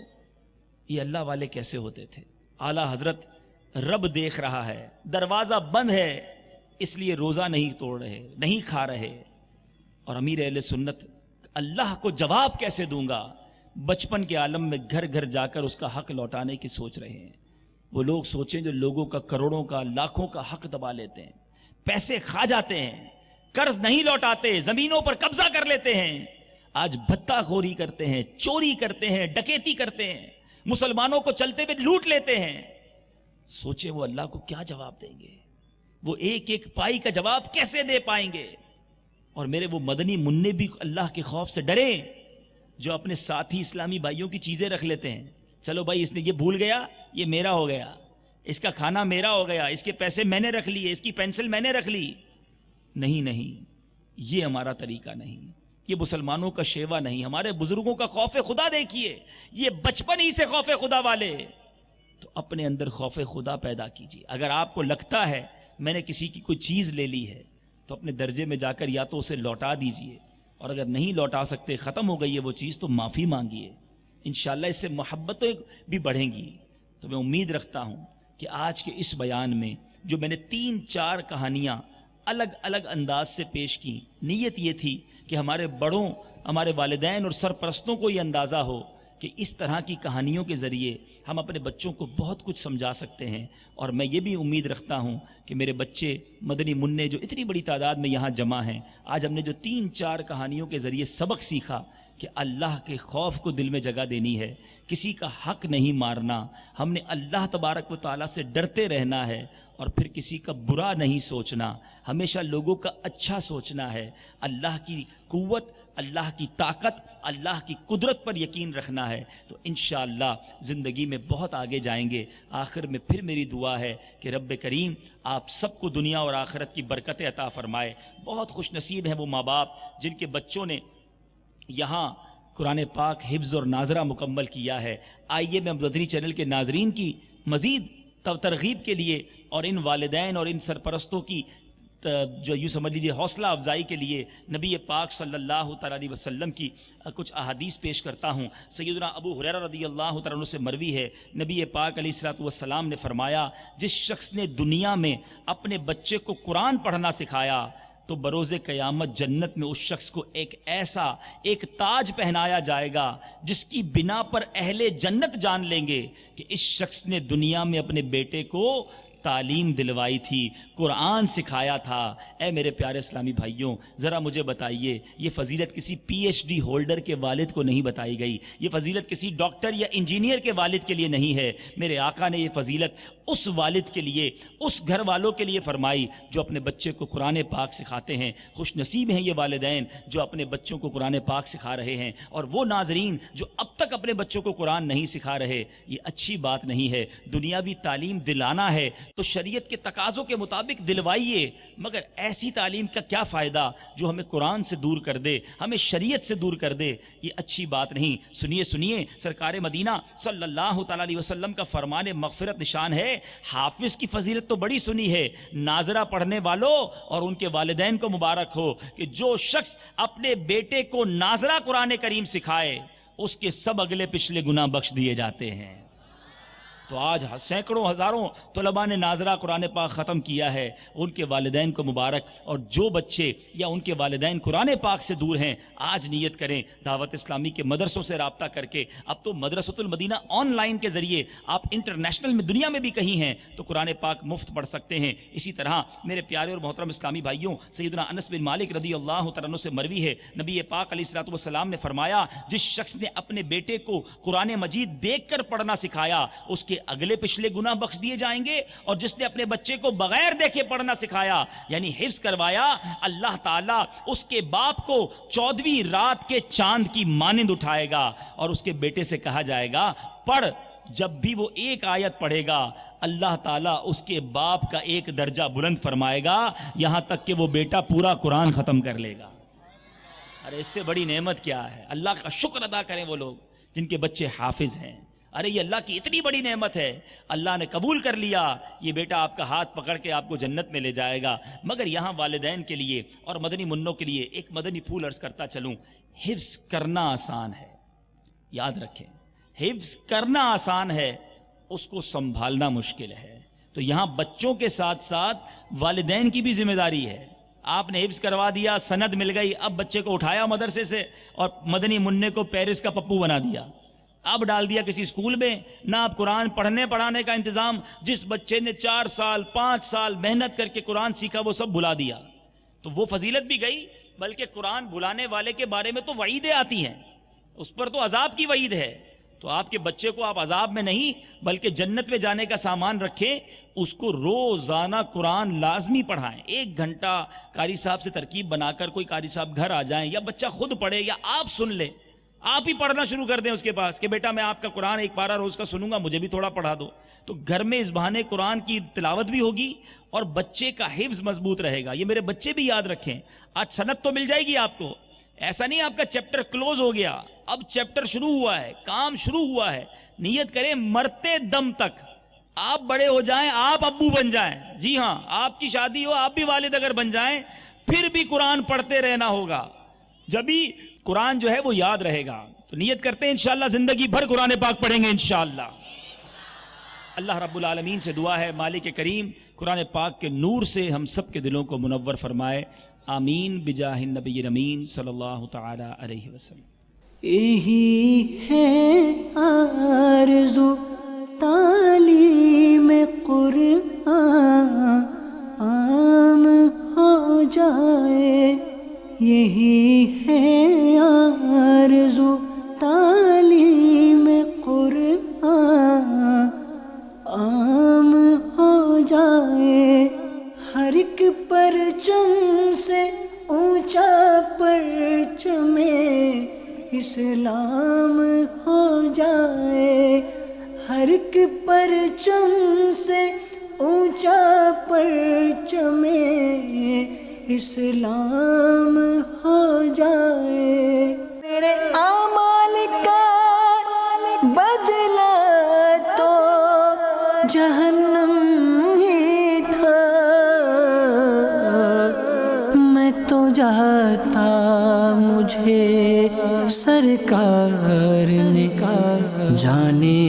یہ اللہ والے کیسے ہوتے تھے. اعلیٰ حضرت رب دیکھ رہا ہے, دروازہ بند ہے اس لیے روزہ نہیں توڑ رہے, نہیں کھا رہے. اور امیر اہل سنت اللہ کو جواب کیسے دوں گا, بچپن کے عالم میں گھر گھر جا کر اس کا حق لوٹانے کی سوچ رہے ہیں. وہ لوگ سوچیں جو لوگوں کا کروڑوں کا لاکھوں کا حق دبا لیتے ہیں, پیسے کھا جاتے ہیں, قرض نہیں لوٹاتے, زمینوں پر قبضہ کر لیتے ہیں, آج بھتہ خوری کرتے ہیں, چوری کرتے ہیں, ڈکیتی کرتے ہیں, مسلمانوں کو چلتے ہوئے لوٹ لیتے ہیں. سوچے وہ اللہ کو کیا جواب دیں گے, وہ ایک ایک پائی کا جواب کیسے دے پائیں گے. اور میرے وہ مدنی منع بھی اللہ کے خوف سے ڈریں جو اپنے ساتھی اسلامی بھائیوں کی چیزیں رکھ لیتے ہیں. چلو بھائی اس نے یہ بھول گیا, یہ میرا ہو گیا, اس کا کھانا میرا ہو گیا, اس کے پیسے میں نے رکھ لیے, اس کی پینسل میں نے رکھ لی. نہیں نہیں, یہ ہمارا طریقہ نہیں, یہ مسلمانوں کا شیوا نہیں. ہمارے بزرگوں کا خوف خدا دیکھیے, یہ بچپن ہی سے خوف خدا والے. تو اپنے اندر خوف خدا پیدا کیجیے. اگر آپ کو لگتا ہے میں نے کسی کی کوئی چیز لے لی ہے تو اپنے درجے میں جا کر یا تو اسے لوٹا دیجیے, اور اگر نہیں لوٹا سکتے, ختم ہو گئی ہے وہ چیز, تو معافی مانگیے. انشاءاللہ اس سے محبتیں بھی بڑھیں گی. تو میں امید رکھتا ہوں کہ آج کے اس بیان میں جو میں نے 3-4 کہانیاں الگ الگ انداز سے پیش کی, نیت یہ تھی کہ ہمارے بڑوں, ہمارے والدین اور سرپرستوں کو یہ اندازہ ہو کہ اس طرح کی کہانیوں کے ذریعے ہم اپنے بچوں کو بہت کچھ سمجھا سکتے ہیں. اور میں یہ بھی امید رکھتا ہوں کہ میرے بچے مدنی منع جو اتنی بڑی تعداد میں یہاں جمع ہیں, آج ہم نے جو 3-4 کہانیوں کے ذریعے سبق سیکھا کہ اللہ کے خوف کو دل میں جگہ دینی ہے, کسی کا حق نہیں مارنا, ہم نے اللہ تبارک و تعالیٰ سے ڈرتے رہنا ہے, اور پھر کسی کا برا نہیں سوچنا, ہمیشہ لوگوں کا اچھا سوچنا ہے. اللہ کی قوت, اللہ کی طاقت, اللہ کی قدرت پر یقین رکھنا ہے. تو انشاءاللہ زندگی میں بہت آگے جائیں گے. آخر میں پھر میری دعا ہے کہ رب کریم آپ سب کو دنیا اور آخرت کی برکتیں عطا فرمائے. بہت خوش نصیب ہیں وہ ماں باپ جن کے بچوں نے یہاں قرآن پاک حفظ اور ناظرہ مکمل کیا ہے. آئیے میں مدنی چینل کے ناظرین کی مزید ترغیب کے لیے اور ان والدین اور ان سرپرستوں کی جو یوں سمجھ لیجیے حوصلہ افزائی کے لیے نبی پاک صلی اللہ تعالیٰ علیہ وسلم کی کچھ احادیث پیش کرتا ہوں. سیدنا ابو ہریرہ رضی اللہ تعالیٰ عنہ سے مروی ہے, نبی پاک علیہ الصلوۃ والسلام نے فرمایا جس شخص نے دنیا میں اپنے بچے کو قرآن پڑھنا سکھایا تو بروز قیامت جنت میں اس شخص کو ایک تاج پہنایا جائے گا جس کی بنا پر اہل جنت جان لیں گے کہ اس شخص نے دنیا میں اپنے بیٹے کو تعلیم دلوائی تھی, قرآن سکھایا تھا. اے میرے پیارے اسلامی بھائیوں, ذرا مجھے بتائیے یہ فضیلت کسی PhD ہولڈر کے والد کو نہیں بتائی گئی, یہ فضیلت کسی ڈاکٹر یا انجینئر کے والد کے لیے نہیں ہے. میرے آقا نے یہ فضیلت اس والد کے لیے, اس گھر والوں کے لیے فرمائی جو اپنے بچے کو قرآن پاک سکھاتے ہیں. خوش نصیب ہیں یہ والدین جو اپنے بچوں کو قرآن پاک سکھا رہے ہیں, اور وہ ناظرین جو اب تک اپنے بچوں کو قرآن نہیں سکھا رہے. یہ اچھی بات نہیں ہے. دنیاوی تعلیم دلانا ہے تو شریعت کے تقاضوں کے مطابق دلوائیے، مگر ایسی تعلیم کا کیا فائدہ جو ہمیں قرآن سے دور کر دے، ہمیں شریعت سے دور کر دے، یہ اچھی بات نہیں۔ سنیے سرکار مدینہ صلی اللہ تعالیٰ علیہ وسلم کا فرمان مغفرت نشان ہے۔ حافظ کی فضیلت تو بڑی سنی ہے، ناظرہ پڑھنے والوں اور ان کے والدین کو مبارک ہو کہ جو شخص اپنے بیٹے کو ناظرہ قرآن کریم سکھائے اس کے سب اگلے پچھلے گناہ بخش دیے جاتے ہیں۔ تو آج سینکڑوں ہزاروں طلباء نے ناظرہ قرآن پاک ختم کیا ہے، ان کے والدین کو مبارک۔ اور جو بچے یا ان کے والدین قرآن پاک سے دور ہیں، آج نیت کریں دعوت اسلامی کے مدرسوں سے رابطہ کر کے، اب تو مدرسۃ المدینہ آن لائن کے ذریعے آپ انٹرنیشنل میں دنیا میں بھی کہیں ہیں تو قرآن پاک مفت پڑھ سکتے ہیں۔ اسی طرح میرے پیارے اور محترم اسلامی بھائیوں، سیدنا انس بن مالک رضی اللہ تعالیٰ عنہ سے مروی ہے، نبی پاک علیہ الصلوۃ والسلام نے فرمایا، جس شخص نے اپنے بیٹے کو قرآن مجید دیکھ کر پڑھنا سکھایا اس کے اگلے پچھلے گناہ بخش دیے جائیں گے، اور جس نے اپنے بچے کو بغیر دیکھے پڑھنا سکھایا یعنی حفظ کروایا، اللہ تعالیٰ اس کے باپ کو 14ویں رات کے چاند کی مانند اٹھائے گا اور اس کے بیٹے سے کہا جائے گا پڑھ۔ جب بھی وہ ایک آیت پڑھے گا اللہ تعالیٰ اس کے باپ کا ایک درجہ بلند فرمائے گا، یہاں تک کہ وہ بیٹا پورا قرآن ختم کر لے گا۔ ارے اس سے بڑی نعمت کیا ہے؟ اللہ کا شکر ادا کریں وہ لوگ جن کے بچے حافظ ہیں۔ ارے یہ اللہ کی اتنی بڑی نعمت ہے، اللہ نے قبول کر لیا، یہ بیٹا آپ کا ہاتھ پکڑ کے آپ کو جنت میں لے جائے گا۔ مگر یہاں والدین کے لیے اور مدنی منوں کے لیے ایک مدنی پھول عرض کرتا چلوں، حفظ کرنا آسان ہے، یاد رکھیں، حفظ کرنا آسان ہے، اس کو سنبھالنا مشکل ہے۔ تو یہاں بچوں کے ساتھ ساتھ والدین کی بھی ذمہ داری ہے۔ آپ نے حفظ کروا دیا، سند مل گئی، اب بچے کو اٹھایا مدرسے سے اور مدنی منع کو پیرس کا پپو بنا دیا، اب ڈال دیا کسی اسکول میں، نہ اب قرآن پڑھنے پڑھانے کا انتظام۔ جس بچے نے 4 سال 5 سال محنت کر کے قرآن سیکھا وہ سب بھلا دیا، تو وہ فضیلت بھی گئی، بلکہ قرآن بھلانے والے کے بارے میں تو وعیدیں آتی ہیں، اس پر تو عذاب کی وعید ہے۔ تو آپ کے بچے کو آپ عذاب میں نہیں بلکہ جنت میں جانے کا سامان رکھیں، اس کو روزانہ قرآن لازمی پڑھائیں۔ 1 گھنٹہ قاری صاحب سے ترکیب بنا کر کوئی قاری صاحب گھر آ جائیں، یا بچہ خود پڑھے یا آپ سن لیں، آپ ہی پڑھنا شروع کر دیں اس کے پاس کہ بیٹا میں آپ کا قرآن 1 پارہ روز کا سنوں گا، مجھے بھی تھوڑا پڑھا دو۔ تو گھر میں اس بہانے قرآن کی تلاوت بھی ہوگی اور بچے کا حفظ مضبوط رہے گا۔ یہ میرے بچے بھی یاد رکھیں، آج سند تو مل جائے گی آپ کو، ایسا نہیں آپ کا چیپٹر کلوز ہو گیا، اب چیپٹر شروع ہوا ہے، کام شروع ہوا ہے۔ نیت کریں مرتے دم تک آپ بڑے ہو جائیں، آپ ابو بن جائیں، جی ہاں آپ کی شادی ہو آپ بھی والد اگر بن جائیں، پھر بھی قرآن پڑھتے رہنا ہوگا، جبھی قرآن جو ہے وہ یاد رہے گا۔ تو نیت کرتے ہیں انشاءاللہ زندگی بھر قرآن پاک پڑھیں گے انشاءاللہ۔ اللہ رب العالمین سے دعا ہے مالک کریم قرآن پاک کے نور سے ہم سب کے دلوں کو منور فرمائے، آمین بجاہ النبی الامین صلی اللہ تعالی علیہ وسلم۔ یہی ہے آرزو تعلیم قرآن عام ہو جائے، یہی ہے آرزو تعلیم قرآن عام ہو جائے، ہر ایک پرچم سے اونچا پرچم اسلام ہو جائے، ہر ایک پرچم سے اونچا پرچم اسلام ہو جائے۔ میرے اعمال کا بدلہ تو جہنم ہی تھا، میں تو جاتا مجھے سرکار نے جانے